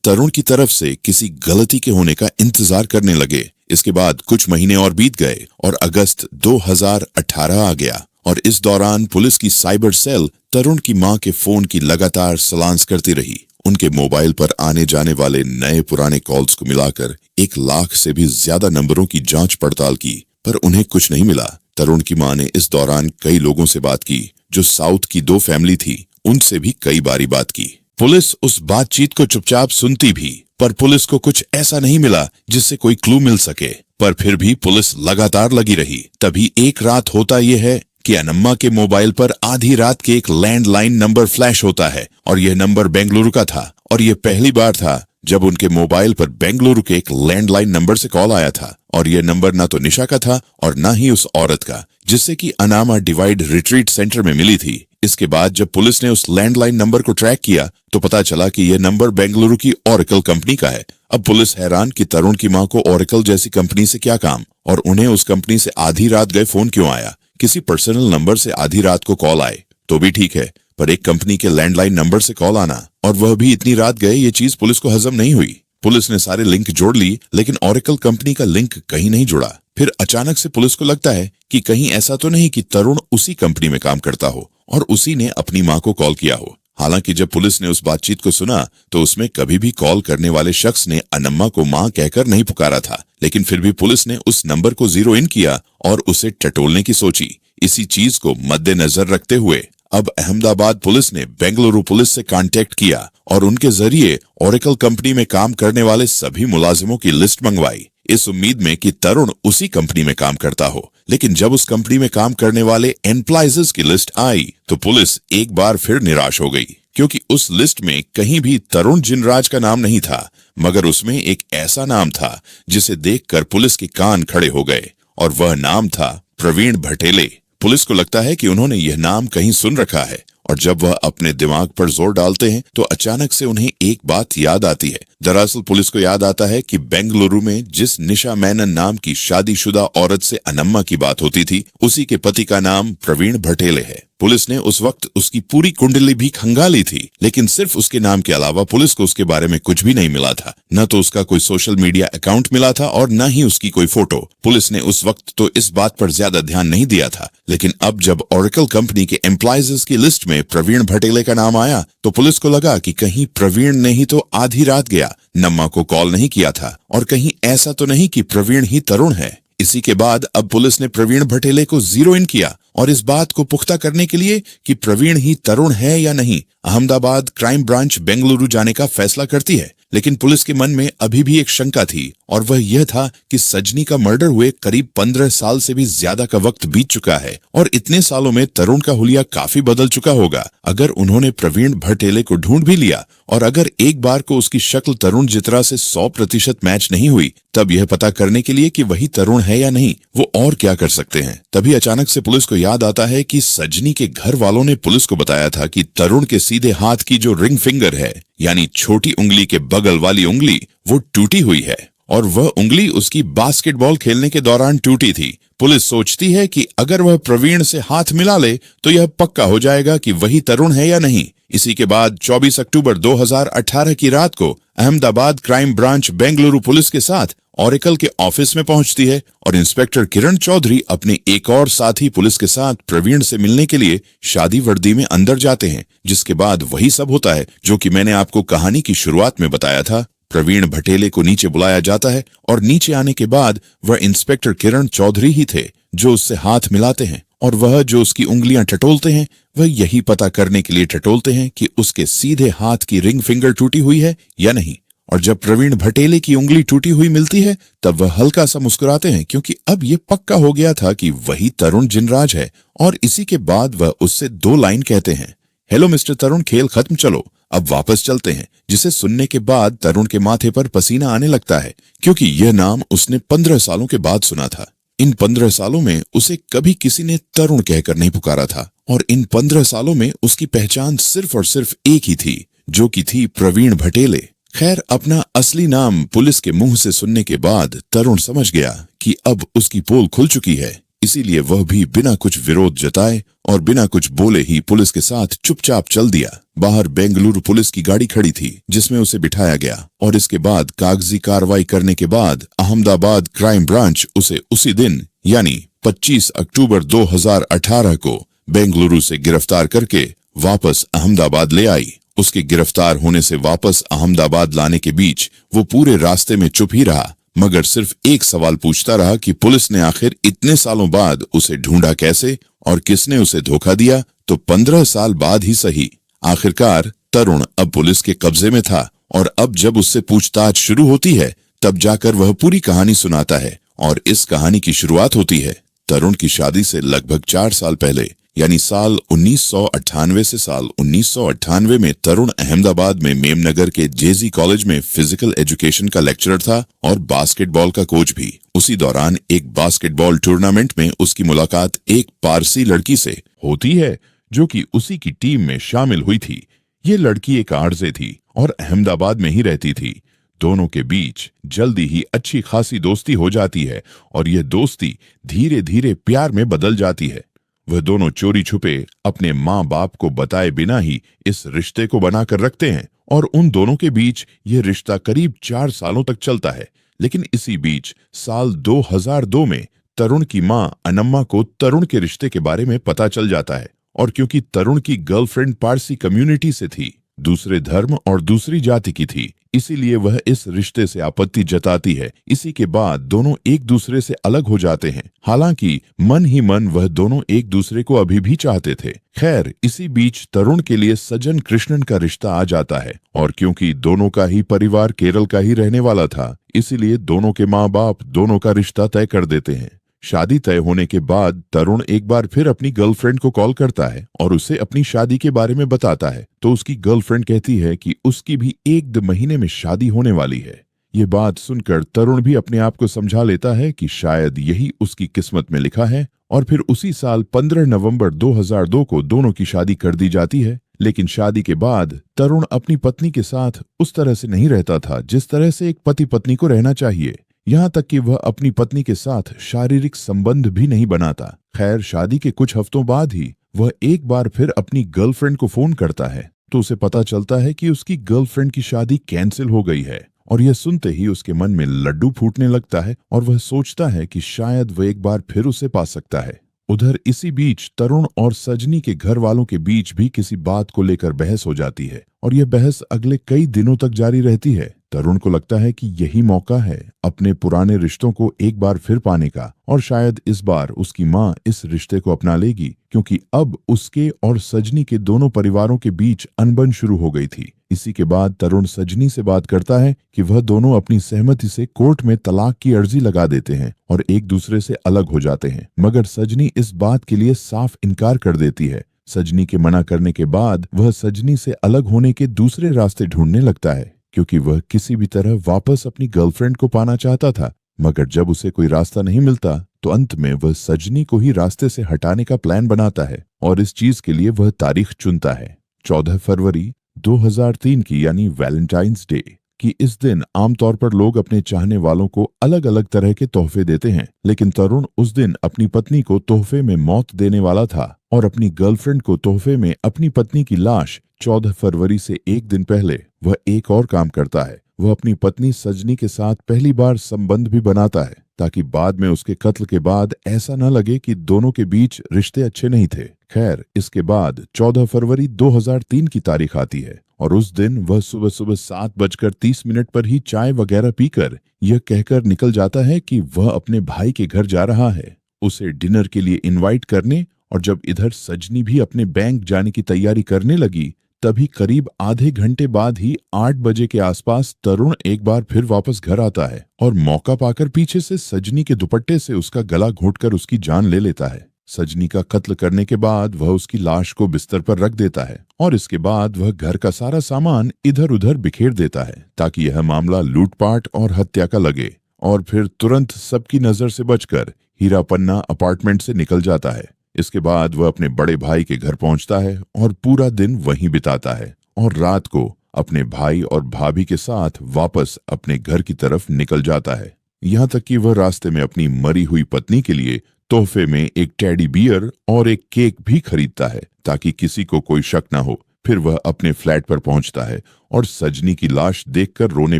तरुण की तरफ से किसी गलती के होने का इंतजार करने लगे। इसके बाद कुछ महीने और बीत गए और अगस्त 2018 आ गया और इस दौरान पुलिस की साइबर सेल तरुण की मां के फोन की लगातार सलांस करती रही। उनके मोबाइल पर आने जाने वाले नए पुराने कॉल्स को मिलाकर 1 लाख से भी ज्यादा नंबरों की जांच पड़ताल की, पर उन्हें कुछ नहीं मिला। तरुण की मां ने इस दौरान कई लोगों से बात की जो साउथ की 2 फैमिली थी, उनसे भी कई बारी बात की। पुलिस उस बातचीत को चुपचाप सुनती भी, पर पुलिस को कुछ ऐसा नहीं मिला जिससे कोई क्लू मिल सके। पर फिर भी पुलिस लगातार लगी रही। तभी एक रात होता यह है कि अनम्मा के मोबाइल पर आधी रात के एक लैंडलाइन नंबर फ्लैश होता है और यह नंबर बेंगलुरु का था। और यह पहली बार था जब उनके मोबाइल पर बेंगलुरु के एक लैंडलाइन नंबर से कॉल आया था। और यह नंबर ना तो निशा का था और ना ही उस औरत का जिससे कि अनामा डिवाइड रिट्रीट सेंटर में मिली थी। इसके बाद जब पुलिस ने उस लैंडलाइन नंबर को ट्रैक किया तो पता चला कि यह नंबर बेंगलुरु की ओरेकल कंपनी का है। अब पुलिस हैरान कि तरुण की मां को ओरेकल जैसी कंपनी से क्या काम और उन्हें उस कंपनी से आधी रात गए फोन क्यों आया। किसी पर्सनल नंबर से आधी रात को कॉल आए तो भी ठीक है, पर एक कंपनी के लैंडलाइन नंबर से कॉल आना और वह भी इतनी रात गए, ये चीज पुलिस को हजम नहीं हुई। पुलिस ने सारे लिंक जोड़ ली लेकिन ओरेकल कंपनी का लिंक कहीं नहीं जुड़ा। फिर अचानक से पुलिस को लगता है कि कहीं ऐसा तो नहीं कि तरुण उसी कंपनी में काम करता हो और उसी ने अपनी मां को कॉल किया हो। हालांकि जब पुलिस ने उस बातचीत को सुना तो उसमें कभी भी कॉल करने वाले शख्स ने अनम्मा को मां कहकर नहीं पुकारा था, लेकिन फिर भी पुलिस ने उस नंबर को जीरो इन किया और उसे टटोलने की सोची। इसी चीज को मद्देनजर रखते हुए अब अहमदाबाद पुलिस ने बेंगलुरु पुलिस से कांटेक्ट किया और उनके जरिए ओरेकल कंपनी में काम करने वाले सभी मुलाजिमों की लिस्ट मंगवाई, इस उम्मीद में कि तरुण उसी कंपनी में काम करता हो। लेकिन जब उस कंपनी में काम करने वाले एम्प्लॉइज की लिस्ट आई तो पुलिस एक बार फिर निराश हो गई, क्योंकि उस लिस्ट में कहीं भी तरुण जिनराज का नाम नहीं था, मगर उसमें एक ऐसा नाम था जिसे देखकर पुलिस के कान खड़े हो गए और वह नाम था प्रवीण भटेले। पुलिस को लगता है कि उन्होंने यह नाम कहीं सुन रखा है और जब वह अपने दिमाग पर जोर डालते हैं तो अचानक से उन्हें एक बात याद आती है। दरअसल पुलिस को याद आता है कि बेंगलुरु में जिस निशा मेनन नाम की शादीशुदा औरत से अनम्मा की बात होती थी, उसी के पति का नाम प्रवीण भटेले है। पुलिस ने उस वक्त उसकी पूरी कुंडली भी खंगाली थी, लेकिन सिर्फ उसके नाम के अलावा पुलिस को उसके बारे में कुछ भी नहीं मिला था। न तो उसका कोई सोशल मीडिया अकाउंट मिला था और न ही उसकी कोई फोटो। पुलिस ने उस वक्त तो इस बात पर ज्यादा ध्यान नहीं दिया था, लेकिन अब जब ओरेकल कंपनी के एम्प्लॉइज की लिस्ट में प्रवीण भटेले का नाम आया तो पुलिस को लगा कि कहीं प्रवीण ने ही तो आधी रात गया नम्मा को कॉल नहीं किया था और कहीं ऐसा तो नहीं कि प्रवीण ही तरुण है। इसी के बाद अब पुलिस ने प्रवीण भटेले को जीरो इन किया और इस बात को पुख्ता करने के लिए कि प्रवीण ही तरुण है या नहीं, अहमदाबाद क्राइम ब्रांच बेंगलुरु जाने का फैसला करती है। लेकिन पुलिस के मन में अभी भी एक शंका थी और वह यह था कि सजनी का मर्डर हुए करीब 15 साल से भी ज्यादा का वक्त बीत चुका है और इतने सालों में तरुण का हुलिया काफी बदल चुका होगा। अगर उन्होंने प्रवीण भटेले को ढूंढ भी लिया और अगर एक बार को उसकी शक्ल तरुण जित्रा से 100% मैच नहीं हुई, तब यह पता करने के लिए कि वही तरुण है या नहीं वो और क्या कर सकते हैं। तभी अचानक से पुलिस को याद आता है कि सजनी के घर वालों ने पुलिस को बताया था कि तरुण के सीधे हाथ की जो रिंग फिंगर है, यानी छोटी उंगली के बगल वाली उंगली, वो टूटी हुई है और वह उंगली उसकी बास्केटबॉल खेलने के दौरान टूटी थी। पुलिस सोचती है कि अगर वह प्रवीण से हाथ मिला ले तो यह पक्का हो जाएगा कि वही तरुण है या नहीं। इसी के बाद 24 अक्टूबर 2018 की रात को Ahmedabad crime branch Bengaluru police के साथ ओरेकल के ऑफिस में पहुंचती है और इंस्पेक्टर किरण चौधरी अपने एक और साथी पुलिस के साथ प्रवीण से मिलने के लिए शादी वर्दी में अंदर जाते हैं, जिसके बाद वही सब होता है जो कि मैंने आपको कहानी की शुरुआत में बताया था। प्रवीण भटेले को नीचे बुलाया जाता है और नीचे आने के बाद वह इंस्पेक्टर किरण चौधरी ही थे जो उससे हाथ मिलाते हैं और वह जो उसकी उंगलियां टटोलते हैं वह यही पता करने के लिए टटोलते हैं कि उसके सीधे हाथ की रिंग फिंगर टूटी हुई है या नहीं। और जब प्रवीण भटेले की उंगली टूटी हुई मिलती है तब वह हल्का सा मुस्कुराते हैं, क्योंकि अब ये पक्का हो गया था कि वही तरुण जिनराज है। और इसी के बाद वह उससे 2 लाइन कहते हैं, हेलो मिस्टर तरुण, खेल खत्म, चलो अब वापस चलते हैं। जिसे सुनने के बाद तरुण के माथे पर पसीना आने लगता है, क्योंकि यह नाम उसने 15 सालों के बाद सुना था। इन 15 सालों में उसे कभी किसी ने तरुण कहकर नहीं पुकारा था और इन 15 सालों में उसकी पहचान सिर्फ और सिर्फ एक ही थी, जो कि थी प्रवीण भटेले। खैर, अपना असली नाम पुलिस के मुंह से सुनने के बाद तरुण समझ गया कि अब उसकी पोल खुल चुकी है, इसीलिए वह भी बिना कुछ विरोध जताए और बिना कुछ बोले ही पुलिस के साथ चुपचाप चल दिया। बाहर बेंगलुरु पुलिस की गाड़ी खड़ी थी जिसमें उसे बिठाया गया और इसके बाद कागजी कार्रवाई करने के बाद अहमदाबाद क्राइम ब्रांच उसे उसी दिन यानी 25 अक्टूबर 2018 को बेंगलुरु से गिरफ्तार करके वापस अहमदाबाद ले आई। उसके गिरफ्तार होने से वापस अहमदाबाद लाने के बीच वो पूरे रास्ते में चुप ही रहा, मगर सिर्फ एक सवाल पूछता रहा कि पुलिस ने आखिर इतने सालों बाद उसे ढूंढा कैसे और किसने उसे धोखा दिया। तो 15 साल बाद ही सही, आखिरकार तरुण अब पुलिस के कब्जे में था और अब जब उससे पूछताछ शुरू होती है तब जाकर वह पूरी कहानी सुनाता है। और इस कहानी की शुरुआत होती है तरुण की शादी से लगभग 4 साल पहले, यानी साल 1998 से साल 1998 में तरुण अहमदाबाद में मेमनगर के जेजी कॉलेज में फिजिकल एजुकेशन का लेक्चरर था और बास्केटबॉल का कोच भी। उसी दौरान एक बास्केटबॉल टूर्नामेंट में उसकी मुलाकात एक पारसी लड़की से होती है जो कि उसी की टीम में शामिल हुई थी। ये लड़की एक आरजे थी और अहमदाबाद में ही रहती थी। दोनों के बीच जल्दी ही अच्छी खासी दोस्ती हो जाती है और यह दोस्ती धीरे धीरे प्यार में बदल जाती है। वह दोनों चोरी छुपे अपने माँ बाप को बताए बिना ही इस रिश्ते को बनाकर रखते हैं और उन दोनों के बीच यह रिश्ता करीब 4 सालों तक चलता है। लेकिन इसी बीच साल 2002 में तरुण की माँ अनम्मा को तरुण के रिश्ते के बारे में पता चल जाता है और क्योंकि तरुण की गर्लफ्रेंड पारसी कम्युनिटी से थी, दूसरे धर्म और दूसरी जाति की थी, इसीलिए वह इस रिश्ते से आपत्ति जताती है। इसी के बाद दोनों एक दूसरे से अलग हो जाते हैं। हालांकि मन ही मन वह दोनों एक दूसरे को अभी भी चाहते थे। खैर, इसी बीच तरुण के लिए सज्जन कृष्णन का रिश्ता आ जाता है और क्योंकि दोनों का ही परिवार केरल का ही रहने वाला था, इसीलिए दोनों के माँ बाप दोनों का रिश्ता तय कर देते हैं। शादी तय होने के बाद तरुण एक बार फिर अपनी गर्लफ्रेंड को कॉल करता है और उसे अपनी शादी के बारे में बताता है। तो उसकी गर्लफ्रेंड कहती है कि उसकी भी 1-2 महीने में शादी होने वाली है। ये बात सुनकर तरुण भी अपने आप को समझा लेता है कि शायद यही उसकी किस्मत में लिखा है और फिर उसी साल 15 नवंबर 2002 को दोनों की शादी कर दी जाती है। लेकिन शादी के बाद तरुण अपनी पत्नी के साथ उस तरह से नहीं रहता था जिस तरह से एक पति पत्नी को रहना चाहिए। यहाँ तक कि वह अपनी पत्नी के साथ शारीरिक संबंध भी नहीं बनाता। खैर, शादी के कुछ हफ्तों बाद ही वह एक बार फिर अपनी गर्लफ्रेंड को फोन करता है तो उसे पता चलता है कि उसकी गर्लफ्रेंड की शादी कैंसिल हो गई है और यह सुनते ही उसके मन में लड्डू फूटने लगता है और वह सोचता है कि शायद वह एक बार फिर उसे पा सकता है। उधर इसी बीच तरुण और सजनी के घर वालों के बीच भी किसी बात को लेकर बहस हो जाती है और यह बहस अगले कई दिनों तक जारी रहती है। तरुण को लगता है कि यही मौका है अपने पुराने रिश्तों को एक बार फिर पाने का और शायद इस बार उसकी माँ इस रिश्ते को अपना लेगी क्योंकि अब उसके और सजनी के दोनों परिवारों के बीच अनबन शुरू हो गई थी। इसी के बाद तरुण सजनी से बात करता है कि वह दोनों अपनी सहमति से कोर्ट में तलाक की अर्जी लगा देते हैं और एक दूसरे से अलग हो जाते हैं, मगर सजनी इस बात के लिए साफ इनकार कर देती है। सजनी के मना करने के बाद वह सजनी से अलग होने के दूसरे रास्ते ढूंढने लगता है क्योंकि वह किसी भी तरह वापस अपनी गर्लफ्रेंड को पाना चाहता था। मगर जब उसे कोई रास्ता नहीं मिलता तो अंत में वह सजनी को ही रास्ते से हटाने का प्लान बनाता है और इस चीज के लिए वह तारीख चुनता है 14 फरवरी 2003 की, यानी वैलेंटाइंस डे कि इस दिन आमतौर पर लोग अपने चाहने वालों को अलग अलग तरह के तोहफे देते हैं। लेकिन तरुण उस दिन अपनी पत्नी को तोहफे में मौत देने वाला था और अपनी गर्लफ्रेंड को तोहफे में अपनी पत्नी की लाश 14 फरवरी से एक दिन पहले वह एक और काम करता है। वह अपनी पत्नी सजनी के साथ पहली बार संबंध भी बनाता है ताकि बाद में उसके कत्ल के बाद ऐसा न लगे कि दोनों के बीच रिश्ते अच्छे नहीं थे। खैर, इसके बाद 14 फरवरी 2003 की तारीख आती है और उस दिन वह सुबह सुबह 7:30 पर ही चाय वगैरह पीकर यह कहकर निकल जाता है कि वह अपने भाई के घर जा रहा है उसे डिनर के लिए इनवाइट करने। और जब इधर सजनी भी अपने बैंक जाने की तैयारी करने लगी तभी करीब आधे घंटे बाद ही 8 बजे के आसपास तरुण एक बार फिर वापस घर आता है और मौका पाकर पीछे से सजनी के दुपट्टे से उसका गला घोंटकर उसकी जान ले लेता है। सजनी का कत्ल करने के बाद वह उसकी लाश को बिस्तर पर रख देता है और इसके बाद वह घर का सारा सामान इधर उधर बिखेर देता है ताकि यह मामला लूटपाट और हत्या का लगे और फिर तुरंत सबकी नजर से बचकर हीरा पन्ना अपार्टमेंट से निकल जाता है। इसके बाद वह अपने बड़े भाई के घर पहुंचता है और पूरा दिन वहीं बिताता है और रात को अपने भाई और भाभी के साथ वापस अपने घर की तरफ निकल जाता है। यहाँ तक कि वह रास्ते में अपनी मरी हुई पत्नी के लिए तोहफे में एक टेडी बियर और एक केक भी खरीदता है ताकि किसी को कोई शक ना हो। फिर वह अपने फ्लैट पर पहुंचता है और सजनी की लाश देखकर रोने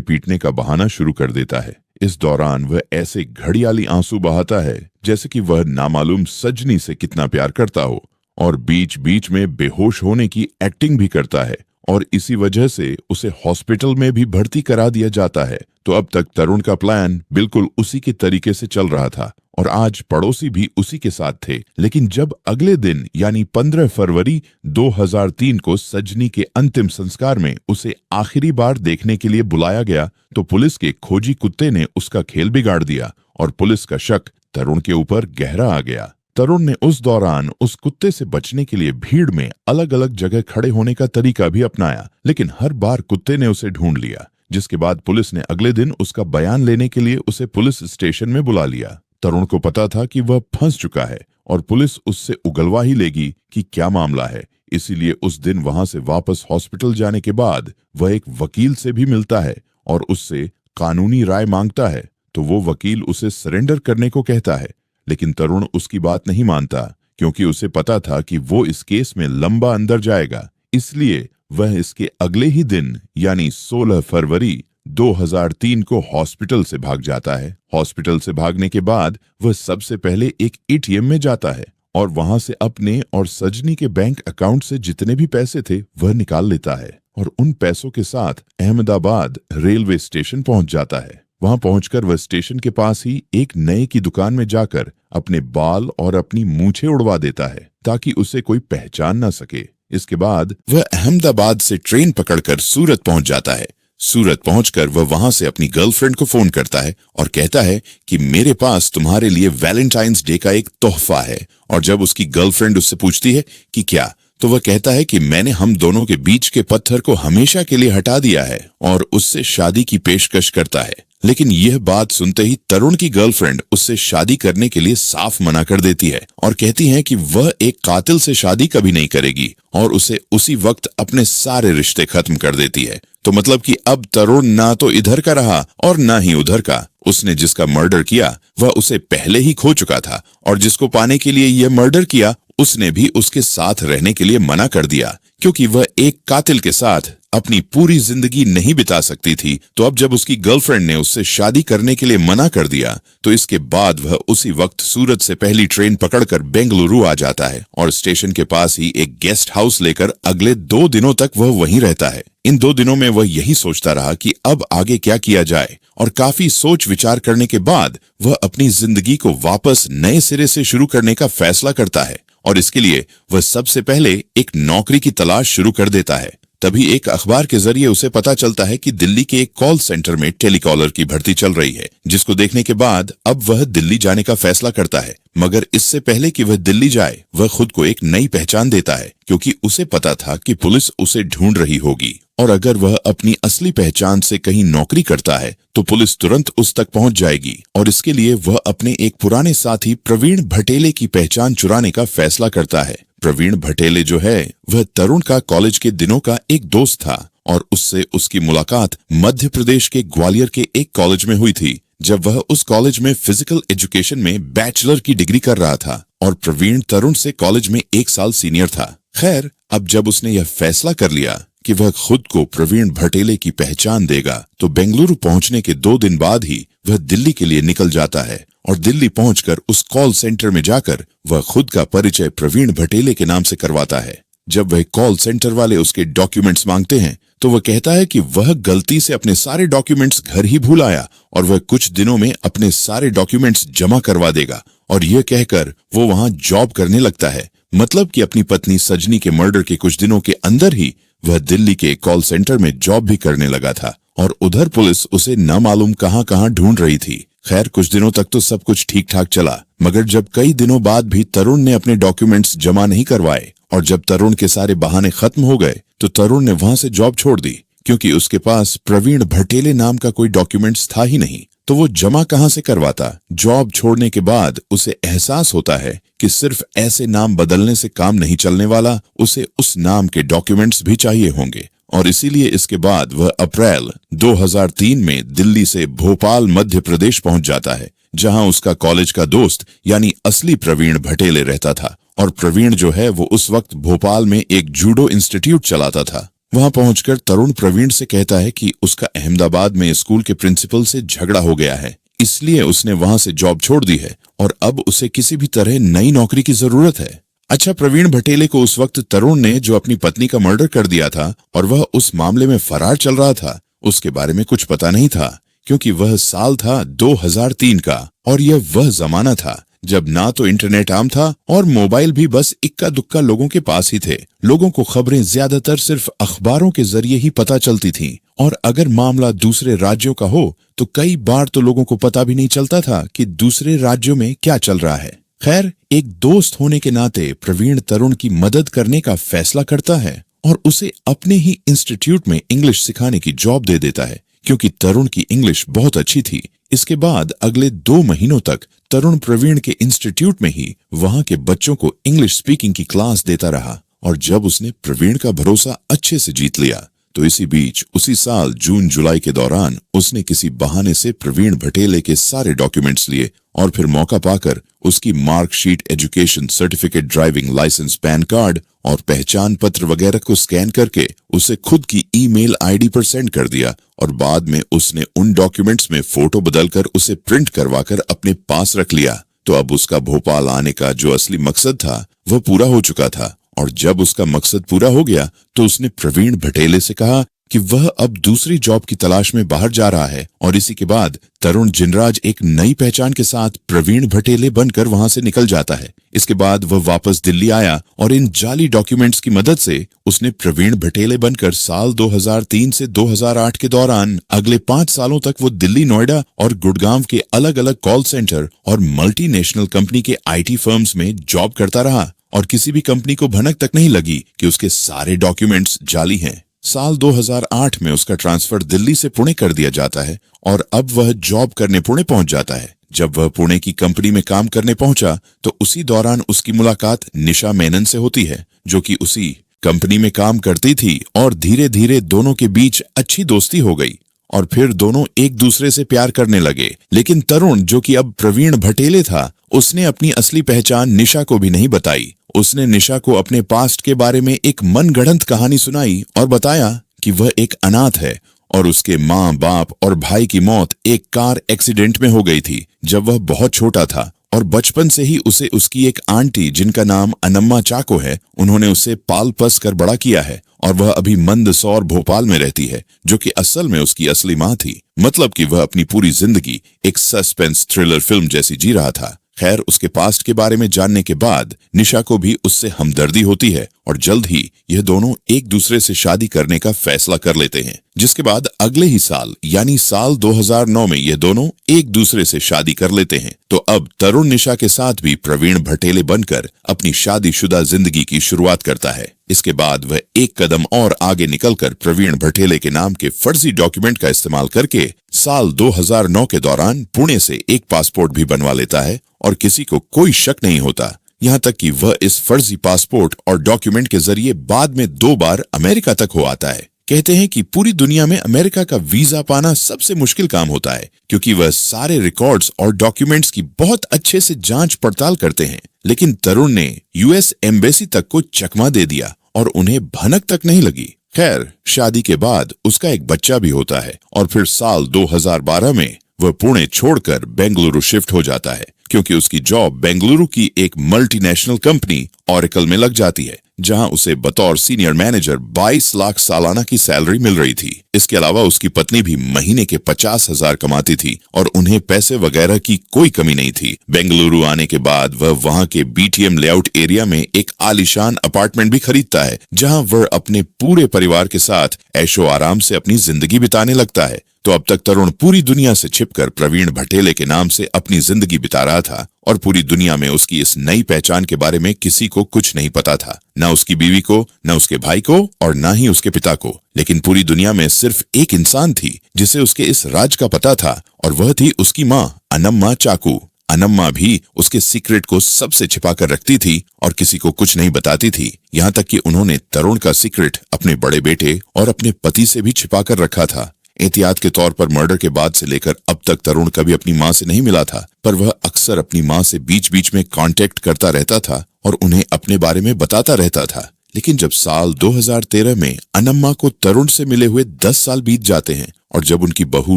पीटने का बहाना शुरू कर देता है। इस दौरान वह ऐसे घड़ियाली आंसू बहाता है जैसे कि वह नामालूम सजनी से कितना प्यार करता हो, और बीच बीच में बेहोश होने की एक्टिंग भी करता है, और इसी वजह से उसे हॉस्पिटल में भी भर्ती करा दिया जाता है। तो अब तक तरुण का प्लान बिल्कुल उसी के तरीके से चल रहा था और आज पड़ोसी भी उसी के साथ थे। लेकिन जब अगले दिन यानी 15 फरवरी 2003 को सजनी के अंतिम संस्कार में उसे आखिरी बार देखने के लिए बुलाया गया तो पुलिस के खोजी कुत्ते ने उसका खेल बिगाड़ दिया और पुलिस का शक तरुण के ऊपर गहरा आ गया। तरुण ने उस दौरान उस कुत्ते से बचने के लिए भीड़ में अलग अलग जगह खड़े होने का तरीका भी अपनाया, लेकिन हर बार कुत्ते ने उसे ढूंढ लिया, जिसके बाद पुलिस ने अगले दिन उसका बयान लेने के लिए उसे पुलिस स्टेशन में बुला लिया। तरुण को पता था कि वह फंस चुका है और पुलिस उससे उगलवा ही लेगी कि क्या मामला है, इसीलिए उस दिन वहां से वापस हॉस्पिटल जाने के बाद वह एक वकील से भी मिलता है और उससे कानूनी राय मांगता है। तो वो वकील उसे सरेंडर करने को कहता है, लेकिन तरुण उसकी बात नहीं मानता क्योंकि उसे पता था कि वो इस केस में लंबा अंदर जाएगा। इसलिए वह इसके अगले ही दिन यानी 16 फरवरी 2003 को हॉस्पिटल से भाग जाता है। हॉस्पिटल से भागने के बाद वह सबसे पहले एक एटीएम में जाता है और वहां से अपने और सजनी के बैंक अकाउंट से जितने भी पैसे थे वह निकाल लेता है और उन पैसों के साथ अहमदाबाद रेलवे स्टेशन पहुंच जाता है। वहां पहुंचकर वह स्टेशन के पास ही एक नए की दुकान में जाकर अपने बाल और अपनी मूछें उड़वा देता है ताकि उसे कोई पहचान ना सके। इसके बाद वह अहमदाबाद से ट्रेन पकड़कर सूरत पहुंच जाता है। सूरत पहुंचकर वह वहां से अपनी गर्लफ्रेंड को फोन करता है और कहता है कि मेरे पास तुम्हारे लिए वैलेंटाइंस डे का एक तोहफा है। और जब उसकी गर्लफ्रेंड उससे पूछती है कि क्या, तो वह कहता है कि मैंने हम दोनों के बीच के पत्थर को हमेशा के लिए हटा दिया है और उससे शादी की पेशकश करता है। लेकिन यह बात सुनते ही तरुण की गर्लफ्रेंड उससे शादी करने के लिए साफ मना कर देती है और कहती है कि वह एक कातिल से शादी कभी नहीं करेगी और उसे उसी वक्त अपने सारे रिश्ते खत्म कर देती है। तो मतलब कि अब तरुण ना तो इधर का रहा और ना ही उधर का। उसने जिसका मर्डर किया वह उसे पहले ही खो चुका था और जिसको पाने के लिए यह मर्डर किया उसने भी उसके साथ रहने के लिए मना कर दिया क्योंकि वह एक कातिल के साथ अपनी पूरी जिंदगी नहीं बिता सकती थी। तो अब जब उसकी गर्लफ्रेंड ने उससे शादी करने के लिए मना कर दिया तो इसके बाद वह उसी वक्त सूरत से पहली ट्रेन पकड़कर बेंगलुरु आ जाता है और स्टेशन के पास ही एक गेस्ट हाउस लेकर अगले 2 दिनों तक वह वहीं रहता है। इन 2 दिनों में वह यही सोचता रहा कि अब आगे क्या किया जाए और काफी सोच विचार करने के बाद वह अपनी जिंदगी को वापस नए सिरे से शुरू करने का फैसला करता है और इसके लिए वह सबसे पहले एक नौकरी की तलाश शुरू कर देता है। तभी एक अखबार के जरिए उसे पता चलता है कि दिल्ली के एक कॉल सेंटर में टेलीकॉलर की भर्ती चल रही है, जिसको देखने के बाद अब वह दिल्ली जाने का फैसला करता है। मगर इससे पहले कि वह दिल्ली जाए वह खुद को एक नई पहचान देता है क्योंकि उसे पता था कि पुलिस उसे ढूंढ रही होगी और अगर वह अपनी असली पहचान से कहीं नौकरी करता है तो पुलिस तुरंत उस तक पहुंच जाएगी और इसके लिए वह अपने एक पुराने साथी प्रवीण भटेले की पहचान चुराने का फैसला करता है। प्रवीण भटेले जो है वह तरुण का कॉलेज के दिनों का एक दोस्त था और उससे उसकी मुलाकात मध्य प्रदेश के ग्वालियर के एक कॉलेज में हुई थी जब वह उस कॉलेज में फिजिकल एजुकेशन में बैचलर की डिग्री कर रहा था और प्रवीण तरुण से कॉलेज में 1 साल सीनियर था। खैर, अब जब उसने यह फैसला कर लिया कि वह खुद को प्रवीण भटेले की पहचान देगा तो बेंगलुरु पहुंचने के 2 दिन बाद ही वह दिल्ली के लिए निकल जाता है और दिल्ली पहुंचकर उस कॉल सेंटर में जाकर वह खुद का परिचय प्रवीण भटेले के नाम से करवाता है। जब वह कॉल सेंटर वाले उसके डॉक्यूमेंट्स मांगते हैं तो वह कहता है कि वह गलती से अपने सारे डॉक्यूमेंट्स घर ही भूल आया और वह कुछ दिनों में अपने सारे डॉक्यूमेंट्स जमा करवा देगा और यह कहकर वो वहां जॉब करने लगता है। मतलब कि अपनी पत्नी सजनी के मर्डर के कुछ दिनों के अंदर ही वह दिल्ली के कॉल सेंटर में जॉब भी करने लगा था और उधर पुलिस उसे न मालूम कहां ढूंढ रही थी। खैर, कुछ दिनों तक तो सब कुछ ठीक ठाक चला, मगर जब कई दिनों बाद भी तरुण ने अपने डॉक्यूमेंट्स जमा नहीं करवाए और जब तरुण के सारे बहाने खत्म हो गए तो तरुण ने वहां से जॉब छोड़ दी क्योंकि उसके पास प्रवीण भटेले नाम का कोई डॉक्यूमेंट्स था ही नहीं, तो वो जमा कहां से करवाता। जॉब छोड़ने के बाद उसे एहसास होता है कि सिर्फ ऐसे नाम बदलने से काम नहीं चलने वाला, उसे उस नाम के डॉक्यूमेंट्स भी चाहिए होंगे और इसीलिए इसके बाद वह अप्रैल 2003 में दिल्ली से भोपाल मध्य प्रदेश पहुंच जाता है, जहां उसका कॉलेज का दोस्त यानी असली प्रवीण भटेले रहता था। और प्रवीण जो है वो उस वक्त भोपाल में एक जूडो इंस्टीट्यूट चलाता था। वहां पहुंचकर तरुण प्रवीण से कहता है कि उसका अहमदाबाद में स्कूल के प्रिंसिपल से झगड़ा हो गया है, इसलिए उसने वहां से जॉब छोड़ दी है और अब उसे किसी भी तरह नई नौकरी की जरूरत है। अच्छा, प्रवीण भटेले को उस वक्त तरुण ने जो अपनी पत्नी का मर्डर कर दिया था और वह उस मामले में फरार चल रहा था, उसके बारे में कुछ पता नहीं था, क्योंकि वह साल था 2003 का और यह वह जमाना था जब ना तो इंटरनेट आम था और मोबाइल भी बस इक्का दुक्का लोगों के पास ही थे। लोगों को खबरें ज्यादातर सिर्फ अखबारों के जरिए ही पता चलती थीं और अगर मामला दूसरे राज्यों का हो तो कई बार तो लोगों को पता भी नहीं चलता था कि दूसरे राज्यों में क्या चल रहा है। खैर, एक दोस्त होने के नाते प्रवीण तरुण की मदद करने का फैसला करता है और उसे अपने ही इंस्टीट्यूट में इंग्लिश सिखाने की जॉब दे देता है, क्योंकि तरुण की इंग्लिश बहुत अच्छी थी। इसके बाद अगले 2 महीनों तक तरुण प्रवीण के इंस्टीट्यूट में ही वहां के बच्चों को इंग्लिश स्पीकिंग की क्लास देता रहा और जब उसने प्रवीण का भरोसा अच्छे से जीत लिया तो इसी बीच उसी साल जून जुलाई के दौरान उसने किसी बहाने से प्रवीण भटेले के सारे डॉक्यूमेंट्स लिए और फिर मौका पाकर उसकी marksheet, education certificate, driving licence, PAN card और पहचान पत्र वगैरह को स्कैन करके उसे खुद की ईमेल आईडी पर सेंड कर दिया और बाद में उसने उन डॉक्यूमेंट्स में फोटो बदलकर उसे प्रिंट करवाकर अपने पास रख लिया। तो अब उसका भोपाल आने का जो असली मकसद था वह पूरा हो चुका था और जब उसका मकसद पूरा हो गया तो उसने प्रवीण भटेले से कहा कि वह अब दूसरी जॉब की तलाश में बाहर जा रहा है और इसी के बाद तरुण जिनराज एक नई पहचान के साथ प्रवीण भटेले बनकर वहां से निकल जाता है। इसके बाद वह वापस दिल्ली आया और इन जाली डॉक्यूमेंट्स की मदद से उसने प्रवीण भटेले बनकर साल 2003 से 2008 के दौरान अगले 5 सालों तक वो दिल्ली, नोएडा और गुड़गांव के अलग अलग कॉल सेंटर और मल्टीनेशनल कंपनी के IT फर्म्स में जॉब करता रहा और किसी भी कंपनी को भनक तक नहीं लगी कि उसके सारे डॉक्यूमेंट्स जाली हैं। साल 2008 में उसका ट्रांसफर दिल्ली से पुणे कर दिया जाता है और अब वह जॉब करने पुणे पहुंच जाता है। जब वह पुणे की कंपनी में काम करने पहुंचा तो उसी दौरान उसकी मुलाकात निशा मेनन से होती है, जो कि उसी कंपनी में काम करती थी और धीरे धीरे दोनों के बीच अच्छी दोस्ती हो गई और फिर दोनों एक दूसरे से प्यार करने लगे। लेकिन तरुण, जो कि अब प्रवीण भटेले था, उसने अपनी असली पहचान निशा को भी नहीं बताई। उसने निशा को अपने पास्ट के बारे में एक मनगढ़ंत कहानी सुनाई और बताया कि वह एक अनाथ है और उसके माँ, बाप और भाई की मौत एक कार एक्सीडेंट में हो गई थी जब वह बहुत छोटा था और बचपन से ही उसे उसकी एक आंटी, जिनका नाम अनम्मा चाको है, उन्होंने उसे पाल पस कर बड़ा किया है और वह अभी मंदसौर भोपाल में रहती है, जो कि असल में उसकी असली माँ थी। मतलब कि वह अपनी पूरी जिंदगी एक सस्पेंस थ्रिलर फिल्म जैसी जी रहा था। खैर, उसके पास्ट के बारे में जानने के बाद निशा को भी उससे हमदर्दी होती है और जल्द ही यह दोनों एक दूसरे से शादी करने का फैसला कर लेते हैं, जिसके बाद अगले ही साल यानी साल 2009 में ये दोनों एक दूसरे से शादी कर लेते हैं। तो अब तरुण निशा के साथ भी प्रवीण भटेले बनकर अपनी शादीशुदा जिंदगी की शुरुआत करता है। इसके बाद वह एक कदम और आगे निकलकर प्रवीण भटेले के नाम के फर्जी डॉक्यूमेंट का इस्तेमाल करके साल 2009 के दौरान पुणे से एक पासपोर्ट भी बनवा लेता है और किसी को कोई शक नहीं होता, यहाँ तक कि वह इस फर्जी पासपोर्ट और डॉक्यूमेंट के जरिए बाद में 2 बार अमेरिका तक हो आता है। कहते हैं कि पूरी दुनिया में अमेरिका का वीजा पाना सबसे मुश्किल काम होता है, क्योंकि वह सारे रिकॉर्ड्स और डॉक्यूमेंट्स की बहुत अच्छे से जांच पड़ताल करते हैं। लेकिन तरुण ने US एम्बेसी तक को चकमा दे दिया और उन्हें भनक तक नहीं लगी। खैर, शादी के बाद उसका एक बच्चा भी होता है और फिर साल 2012 में वह पुणे छोड़कर बेंगलुरु शिफ्ट हो जाता है, क्योंकि उसकी जॉब बेंगलुरु की एक मल्टीनेशनल कंपनी ऑरेकल में लग जाती है, जहां उसे बतौर सीनियर मैनेजर 22 लाख सालाना की सैलरी मिल रही थी। इसके अलावा उसकी पत्नी भी महीने के 50,000 कमाती थी और उन्हें पैसे वगैरह की कोई कमी नहीं थी। बेंगलुरु आने के बाद वह वहां के BTM लेआउट एरिया में एक आलीशान अपार्टमेंट भी खरीदता है, जहां वह अपने पूरे परिवार के साथ ऐशो आराम से अपनी जिंदगी बिताने लगता है। तो अब तक तरुण पूरी दुनिया से छिपकर प्रवीण भटेले के नाम से अपनी जिंदगी बिता रहा था और पूरी दुनिया में उसकी इस नई पहचान के बारे में किसी को कुछ नहीं पता था, न उसकी बीवी को, न उसके भाई को और न ही उसके पिता को। लेकिन पूरी दुनिया में सिर्फ एक इंसान थी जिसे उसके इस राज का पता था और वह थी उसकी माँ अनम्मा चाकू। अनम्मा भी उसके सीक्रेट को सबसे छिपा कर रखती थी और किसी को कुछ नहीं बताती थी। यहाँ तक कि उन्होंने तरुण का सीक्रेट अपने बड़े बेटे और अपने पति से भी छिपा कर रखा था। एहतियात के तौर पर मर्डर के बाद से लेकर अब तक तरुण कभी अपनी माँ से नहीं मिला था, पर वह अक्सर अपनी माँ से बीच बीच में कांटेक्ट करता रहता था और उन्हें अपने बारे में बताता रहता था। लेकिन जब साल 2013 में अनम्मा को तरुण से मिले हुए 10 साल बीत जाते हैं और जब उनकी बहू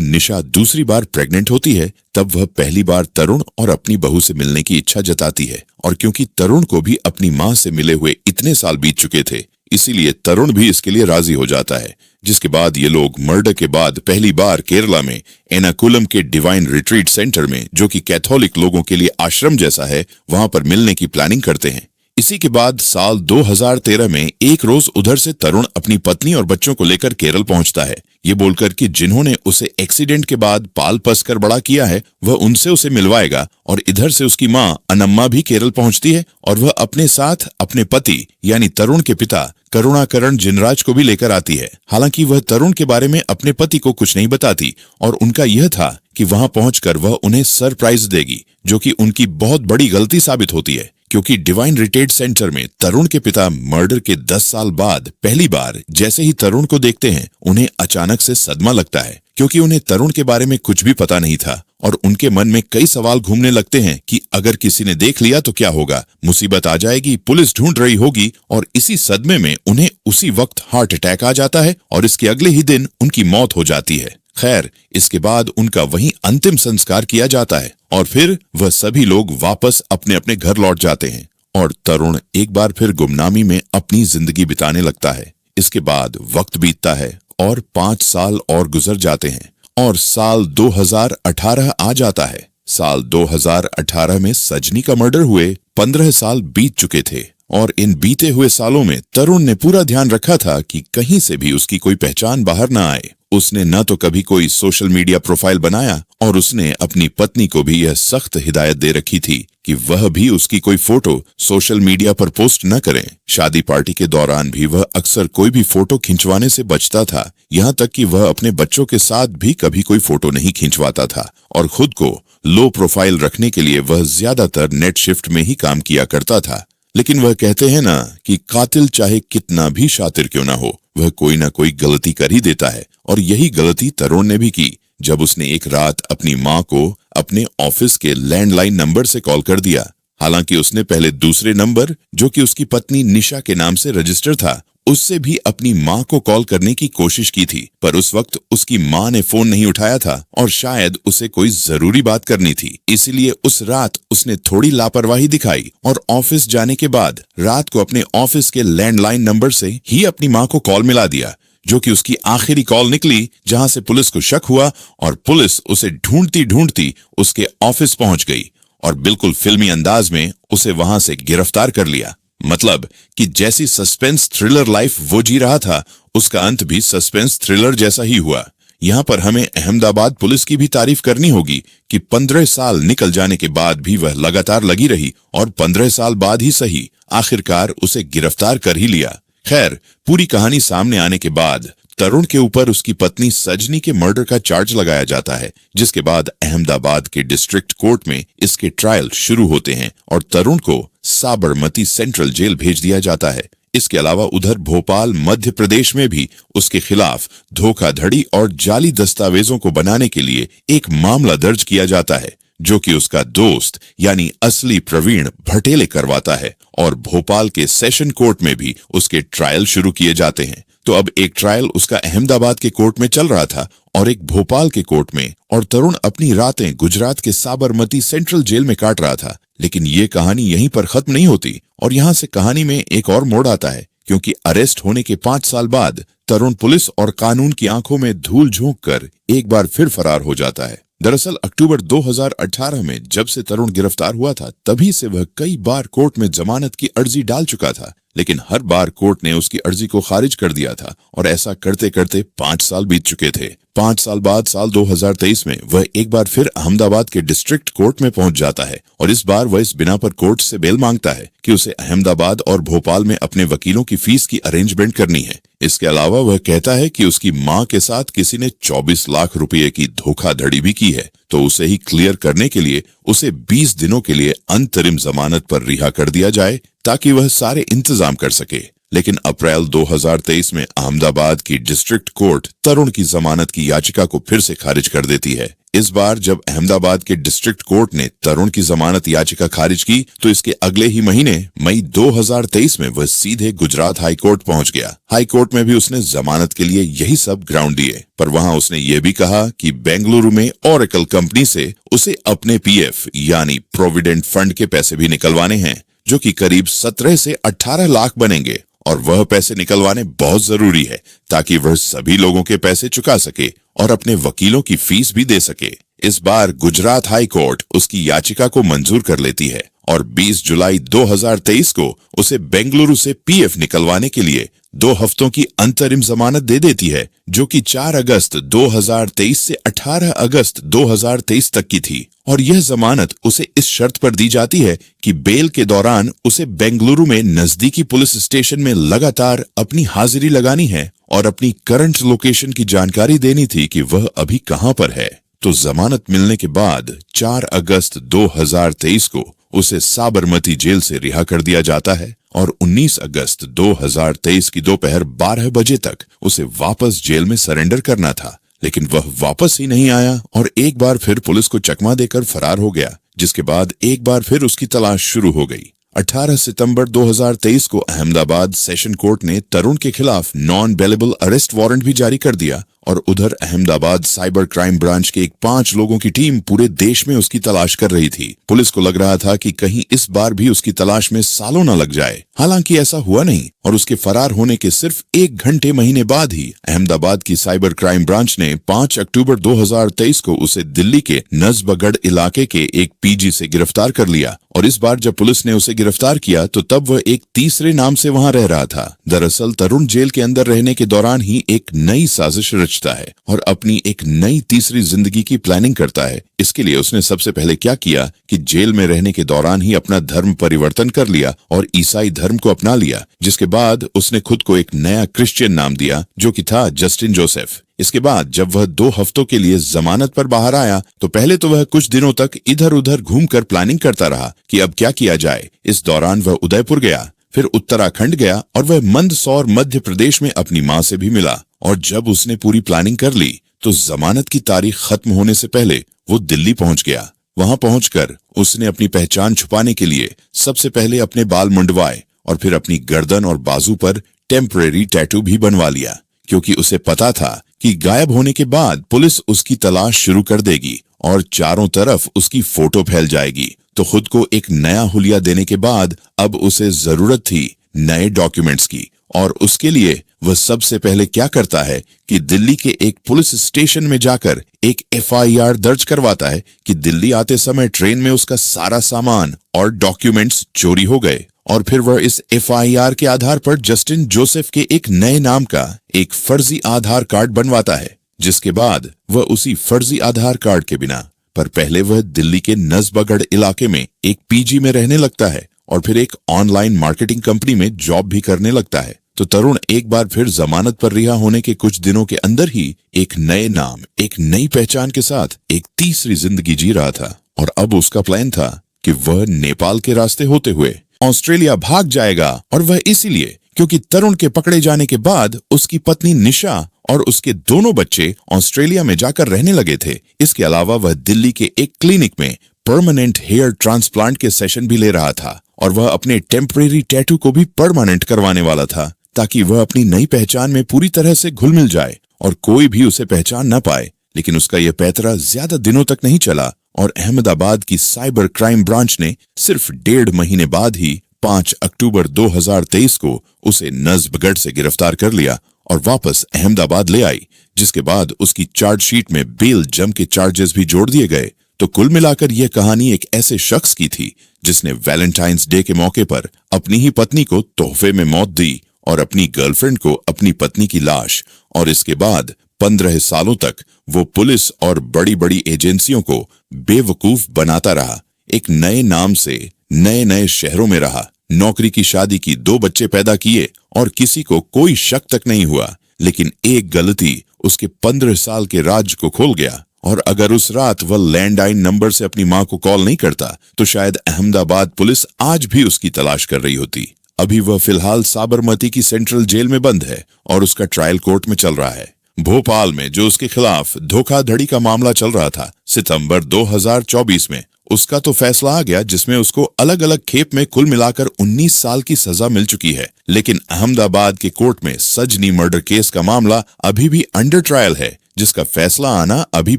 निशा दूसरी बार प्रेग्नेंट होती है, तब वह पहली बार तरुण और अपनी बहू से मिलने की इच्छा जताती है। और क्योंकि तरुण को भी अपनी माँ से मिले हुए इतने साल बीत चुके थे, इसीलिए तरुण भी इसके लिए राजी हो जाता है। जिसके बाद ये लोग मर्डर के बाद पहली बार केरला में एर्नाकुलम के डिवाइन रिट्रीट सेंटर में, जो कि कैथोलिक लोगों के लिए आश्रम जैसा है, वहां पर मिलने की प्लानिंग करते हैं। इसी के बाद साल 2013 में एक रोज उधर से तरुण अपनी पत्नी और बच्चों को लेकर केरल पहुंचता है, ये बोलकर कि जिन्होंने उसे एक्सीडेंट के बाद पाल पस कर बड़ा किया है वह उनसे उसे मिलवाएगा। और इधर से उसकी माँ अनम्मा भी केरल पहुंचती है और वह अपने साथ अपने पति यानी तरुण के पिता करुणाकरण जिनराज को भी लेकर आती है। हालांकि वह तरुण के बारे में अपने पति को कुछ नहीं बताती और उनका यह था कि वहां पहुंचकर वह उन्हें सरप्राइज देगी, जो कि उनकी बहुत बड़ी गलती साबित होती है। क्योंकि डिवाइन रिट्रीट सेंटर में तरुण के पिता मर्डर के 10 साल बाद पहली बार जैसे ही तरुण को देखते हैं, उन्हें अचानक से सदमा लगता है, क्योंकि उन्हें तरुण के बारे में कुछ भी पता नहीं था और उनके मन में कई सवाल घूमने लगते हैं कि अगर किसी ने देख लिया तो क्या होगा, मुसीबत आ जाएगी, पुलिस ढूंढ रही होगी। और इसी सदमे में उन्हें उसी वक्त हार्ट अटैक आ जाता है और इसके अगले ही दिन उनकी मौत हो जाती है। खैर, इसके बाद उनका वहीं अंतिम संस्कार किया जाता है और फिर वह सभी लोग वापस अपने अपने घर लौट जाते हैं और तरुण एक बार फिर गुमनामी में अपनी जिंदगी बिताने लगता है। इसके बाद वक्त बीतता है और 5 साल और गुजर जाते हैं और साल 2018 आ जाता है। साल 2018 में सजनी का मर्डर हुए 15 साल बीत चुके थे और इन बीते हुए सालों में तरुण ने पूरा ध्यान रखा था कि कहीं से भी उसकी कोई पहचान बाहर न आए। उसने न तो कभी कोई सोशल मीडिया प्रोफाइल बनाया और उसने अपनी पत्नी को भी यह सख्त हिदायत दे रखी थी कि वह भी उसकी कोई फोटो सोशल मीडिया पर पोस्ट न करें। शादी पार्टी के दौरान भी वह अक्सर कोई भी फोटो खिंचवाने से बचता था, यहाँ तक कि वह अपने बच्चों के साथ भी कभी कोई फोटो नहीं खिंचवाता था और खुद को लो प्रोफाइल रखने के लिए वह ज्यादातर नेट शिफ्ट में ही काम किया करता था। लेकिन वह कहते हैं ना कि कातिल चाहे कितना भी शातिर क्यों ना हो, वह कोई ना कोई गलती कर ही देता है और यही गलती तरुण ने भी की जब उसने एक रात अपनी माँ को अपने ऑफिस के लैंडलाइन नंबर से कॉल कर दिया। हालांकि उसने पहले दूसरे नंबर, जो कि उसकी पत्नी निशा के नाम से रजिस्टर था, उससे भी अपनी माँ को कॉल करने की कोशिश की थी, पर उस वक्त उसकी माँ ने फोन नहीं उठाया था और शायद उसे कोई जरूरी बात करनी थी। इसलिए उस रात उसने थोड़ी लापरवाही दिखाई और ऑफिस जाने के बाद रात को अपने ऑफिस के लैंडलाइन नंबर से ही अपनी माँ को कॉल मिला दिया, जो कि उसकी आखिरी कॉल निकली, जहां से पुलिस को शक हुआ और पुलिस उसे ढूंढती ढूंढती उसके ऑफिस पहुंच गई और बिल्कुल फिल्मी अंदाज में उसे वहां से गिरफ्तार कर लिया। मतलब कि जैसी सस्पेंस थ्रिलर लाइफ वो जी रहा था, उसका अंत भी सस्पेंस थ्रिलर जैसा ही हुआ। यहाँ पर हमें अहमदाबाद पुलिस की भी तारीफ करनी होगी कि 15 साल निकल जाने के बाद भी वह लगातार लगी रही और 15 साल बाद ही सही, आखिरकार उसे गिरफ्तार कर ही लिया। खैर, पूरी कहानी सामने आने के बाद तरुण के ऊपर उसकी पत्नी सजनी के मर्डर का चार्ज लगाया जाता है, जिसके बाद अहमदाबाद के डिस्ट्रिक्ट कोर्ट में इसके ट्रायल शुरू होते हैं और तरुण को साबरमती सेंट्रल जेल भेज दिया जाता है। इसके अलावा उधर भोपाल मध्य प्रदेश में भी उसके खिलाफ धोखाधड़ी और जाली दस्तावेजों को बनाने के लिए एक मामला दर्ज किया जाता है, जो कि उसका दोस्त यानी असली प्रवीण भटेले करवाता है और भोपाल के सेशन कोर्ट में भी उसके ट्रायल शुरू किए जाते हैं। तो अब एक ट्रायल उसका अहमदाबाद के कोर्ट में चल रहा था और एक भोपाल के कोर्ट में, और तरुण अपनी रातें गुजरात के साबरमती सेंट्रल जेल में काट रहा था। लेकिन ये कहानी यहीं पर खत्म नहीं होती और यहाँ से कहानी में एक और मोड़ आता है, क्योंकि अरेस्ट होने के 5 साल बाद तरुण पुलिस और कानून की आंखों में धूल झोंक कर एक बार फिर फरार हो जाता है। दरअसल अक्टूबर 2018 में जब से तरुण गिरफ्तार हुआ था, तभी से वह कई बार कोर्ट में जमानत की अर्जी डाल चुका था, लेकिन हर बार कोर्ट ने उसकी अर्जी को खारिज कर दिया था और ऐसा करते करते 5 साल बीत चुके थे। 5 साल बाद साल 2023 में वह एक बार फिर अहमदाबाद के डिस्ट्रिक्ट कोर्ट में पहुंच जाता है और इस बार वह इस बिना पर कोर्ट से बेल मांगता है कि उसे अहमदाबाद और भोपाल में अपने वकीलों की फीस की अरेंजमेंट करनी है। इसके अलावा वह कहता है कि उसकी मां के साथ किसी ने 24 लाख रुपए की धोखाधड़ी भी की है, तो उसे ही क्लियर करने के लिए उसे 20 दिनों के लिए अंतरिम जमानत पर रिहा कर दिया जाए ताकि वह सारे इंतजाम कर सके। लेकिन अप्रैल 2023 में अहमदाबाद की डिस्ट्रिक्ट कोर्ट तरुण की जमानत की याचिका को फिर से खारिज कर देती है। इस बार जब अहमदाबाद के डिस्ट्रिक्ट कोर्ट ने तरुण की जमानत याचिका खारिज की तो इसके अगले ही महीने मई 2023 में वह सीधे गुजरात हाई कोर्ट पहुंच गया। हाई कोर्ट में भी उसने जमानत के लिए यही सब ग्राउंड दिए, पर वहां उसने ये भी कहा कि बेंगलुरु में ओरेकल कंपनी से उसे अपने पीएफ यानी प्रोविडेंट फंड के पैसे भी निकलवाने हैं, जो कि करीब 17 से 18 लाख बनेंगे और वह पैसे निकलवाने बहुत जरूरी है ताकि वह सभी लोगों के पैसे चुका सके और अपने वकीलों की फीस भी दे सके। इस बार गुजरात हाई कोर्ट उसकी याचिका को मंजूर कर लेती है और 20 जुलाई 2023 को उसे बेंगलुरु से पीएफ निकलवाने के लिए 2 हफ्तों की अंतरिम जमानत दे देती है, जो कि 4 अगस्त 2023 से 18 अगस्त 2023 तक की थी। और यह जमानत उसे इस शर्त पर दी जाती है कि बेल के दौरान उसे बेंगलुरु में नजदीकी पुलिस स्टेशन में लगातार अपनी हाजिरी लगानी है और अपनी करंट लोकेशन की जानकारी देनी थी कि वह अभी कहां पर है। तो जमानत मिलने के बाद 4 अगस्त 2023 को उसे साबरमती जेल से रिहा कर दिया जाता है और 19 अगस्त 2023 की दोपहर 12 बजे तक उसे वापस जेल में सरेंडर करना था, लेकिन वह वापस ही नहीं आया और एक बार फिर पुलिस को चकमा देकर फरार हो गया, जिसके बाद एक बार फिर उसकी तलाश शुरू हो गई। 18 सितंबर 2023 को अहमदाबाद सेशन कोर्ट ने तरुण के खिलाफ नॉन बेलेबल अरेस्ट वारंट भी जारी कर दिया और उधर अहमदाबाद साइबर क्राइम ब्रांच के एक 5 लोगों की टीम पूरे देश में उसकी तलाश कर रही थी। पुलिस को लग रहा था कि कहीं इस बार भी उसकी तलाश में सालों न लग जाए, हालांकि ऐसा हुआ नहीं और उसके फरार होने के सिर्फ 1 घंटे महीने बाद ही अहमदाबाद की साइबर क्राइम ब्रांच ने 5 अक्टूबर 2023 को उसे दिल्ली के नजबगढ़ इलाके के एक पीजी से गिरफ्तार कर लिया। और इस बार जब पुलिस ने उसे गिरफ्तार किया तो तब वह एक तीसरे नाम से वहां रह रहा था। दरअसल तरुण जेल के अंदर रहने के दौरान ही एक नई साजिश रचता है और अपनी एक नई तीसरी जिंदगी की प्लानिंग करता है। इसके लिए उसने सबसे पहले क्या किया कि जेल में रहने के दौरान ही अपना धर्म परिवर्तन कर लिया और ईसाई धर्म को अपना लिया, जिसके बाद उसने खुद को एक नया क्रिश्चियन नाम दिया जो कि था जस्टिन जोसेफ। इसके बाद जब वह 2 हफ्तों के लिए जमानत पर बाहर आया तो पहले तो वह कुछ दिनों तक इधर उधर घूमकर प्लानिंग करता रहा कि अब क्या किया जाए। इस दौरान वह उदयपुर गया, फिर उत्तराखंड गया और वह मंदसौर मध्य प्रदेश में अपनी मां से भी मिला। और जब उसने पूरी प्लानिंग कर ली तो जमानत की तारीख खत्म होने से पहले वो दिल्ली पहुंच गया। वहां पहुंचकर उसने अपनी पहचान छुपाने के लिए सबसे पहले अपने बाल मुंडवाए और फिर अपनी गर्दन और बाजू पर टेम्परेरी टैटू भी बनवा लिया, क्योंकि उसे पता था कि गायब होने के बाद पुलिस उसकी तलाश शुरू कर देगी और चारों तरफ उसकी फोटो फैल जाएगी। तो खुद को एक नया हुलिया देने के बाद अब उसे जरूरत थी नए डॉक्यूमेंट्स की और उसके लिए वह सबसे पहले क्या करता है कि दिल्ली के एक पुलिस स्टेशन में जाकर एक एफआईआर दर्ज करवाता है कि दिल्ली आते समय ट्रेन में उसका सारा सामान और डॉक्यूमेंट्स चोरी हो गए। और फिर वह इस एफआईआर के आधार पर जस्टिन जोसेफ के एक नए नाम का एक फर्जी आधार कार्ड बनवाता है, जिसके बाद वह उसी फर्जी आधार कार्ड के बिना पर पहले वह दिल्ली के नजबगढ़ इलाके में एक पीजी में रहने लगता है और फिर एक ऑनलाइन मार्केटिंग कंपनी में जॉब भी करने लगता है। तो तरुण एक बार फिर जमानत पर रिहा होने के कुछ दिनों के अंदर ही एक नए नाम, एक नई पहचान के साथ एक तीसरी जिंदगी जी रहा था। और अब उसका प्लान था कि वह नेपाल के रास्ते होते हुए ऑस्ट्रेलिया भाग जाएगा, और वह इसीलिए क्योंकि तरुण के पकड़े जाने के बाद उसकी पत्नी निशा और उसके दोनों बच्चे ऑस्ट्रेलिया में जाकर रहने लगे थे। इसके अलावा वह दिल्ली के एक क्लिनिक में परमानेंट हेयर ट्रांसप्लांट के सेशन भी ले रहा था और वह अपने टेम्परेरी टैटू को भी परमानेंट करवाने वाला था, ताकि वह अपनी नई पहचान में पूरी तरह से घुल मिल जाए और कोई भी उसे पहचान न पाए। लेकिन उसका यह पैतरा ज्यादा दिनों तक नहीं चला और अहमदाबाद की साइबर क्राइम ब्रांच ने सिर्फ 1.5 महीने बाद ही 5 अक्टूबर 2023 को उसे नजबगढ़ से गिरफ्तार कर लिया और वापस अहमदाबाद ले आई, जिसके बाद उसकी चार्जशीट में बेल जम के चार्जेस भी जोड़ दिए गए। तो कुल मिलाकर यह कहानी एक ऐसे शख्स की थी जिसने वैलेंटाइंस डे के मौके पर अपनी ही पत्नी को तोहफे में मौत दी और अपनी गर्लफ्रेंड को अपनी पत्नी की लाश, और इसके बाद 15 सालों तक वो पुलिस और बड़ी बड़ी एजेंसियों को बेवकूफ बनाता रहा। एक नए नाम से नए नए शहरों में रहा, नौकरी की, शादी की, 2 बच्चे पैदा किए और किसी को कोई शक तक नहीं हुआ। लेकिन एक गलती उसके 15 साल के राज को खोल गया, और अगर उस रात वह लैंडलाइन नंबर से अपनी मां को कॉल नहीं करता तो शायद अहमदाबाद पुलिस आज भी उसकी तलाश कर रही होती। अभी वह फिलहाल साबरमती की सेंट्रल जेल में बंद है और उसका ट्रायल कोर्ट में चल रहा है। भोपाल में जो उसके खिलाफ धोखाधड़ी का मामला चल रहा था सितंबर 2024 में, उसका तो फैसला आ गया, जिसमें उसको अलग अलग खेप में कुल मिलाकर 19 साल की सजा मिल चुकी है। लेकिन अहमदाबाद के कोर्ट में सजनी मर्डर केस का मामला अभी भी अंडर ट्रायल है, जिसका फैसला आना अभी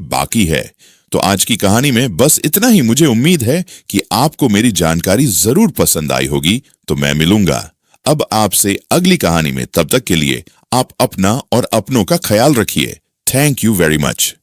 बाकी है। तो आज की कहानी में बस इतना ही। मुझे उम्मीद है कि आपको मेरी जानकारी जरूर पसंद आई होगी। तो मैं मिलूंगा अब आपसे अगली कहानी में। तब तक के लिए आप अपना और अपनों का ख्याल रखिए। Thank you very much.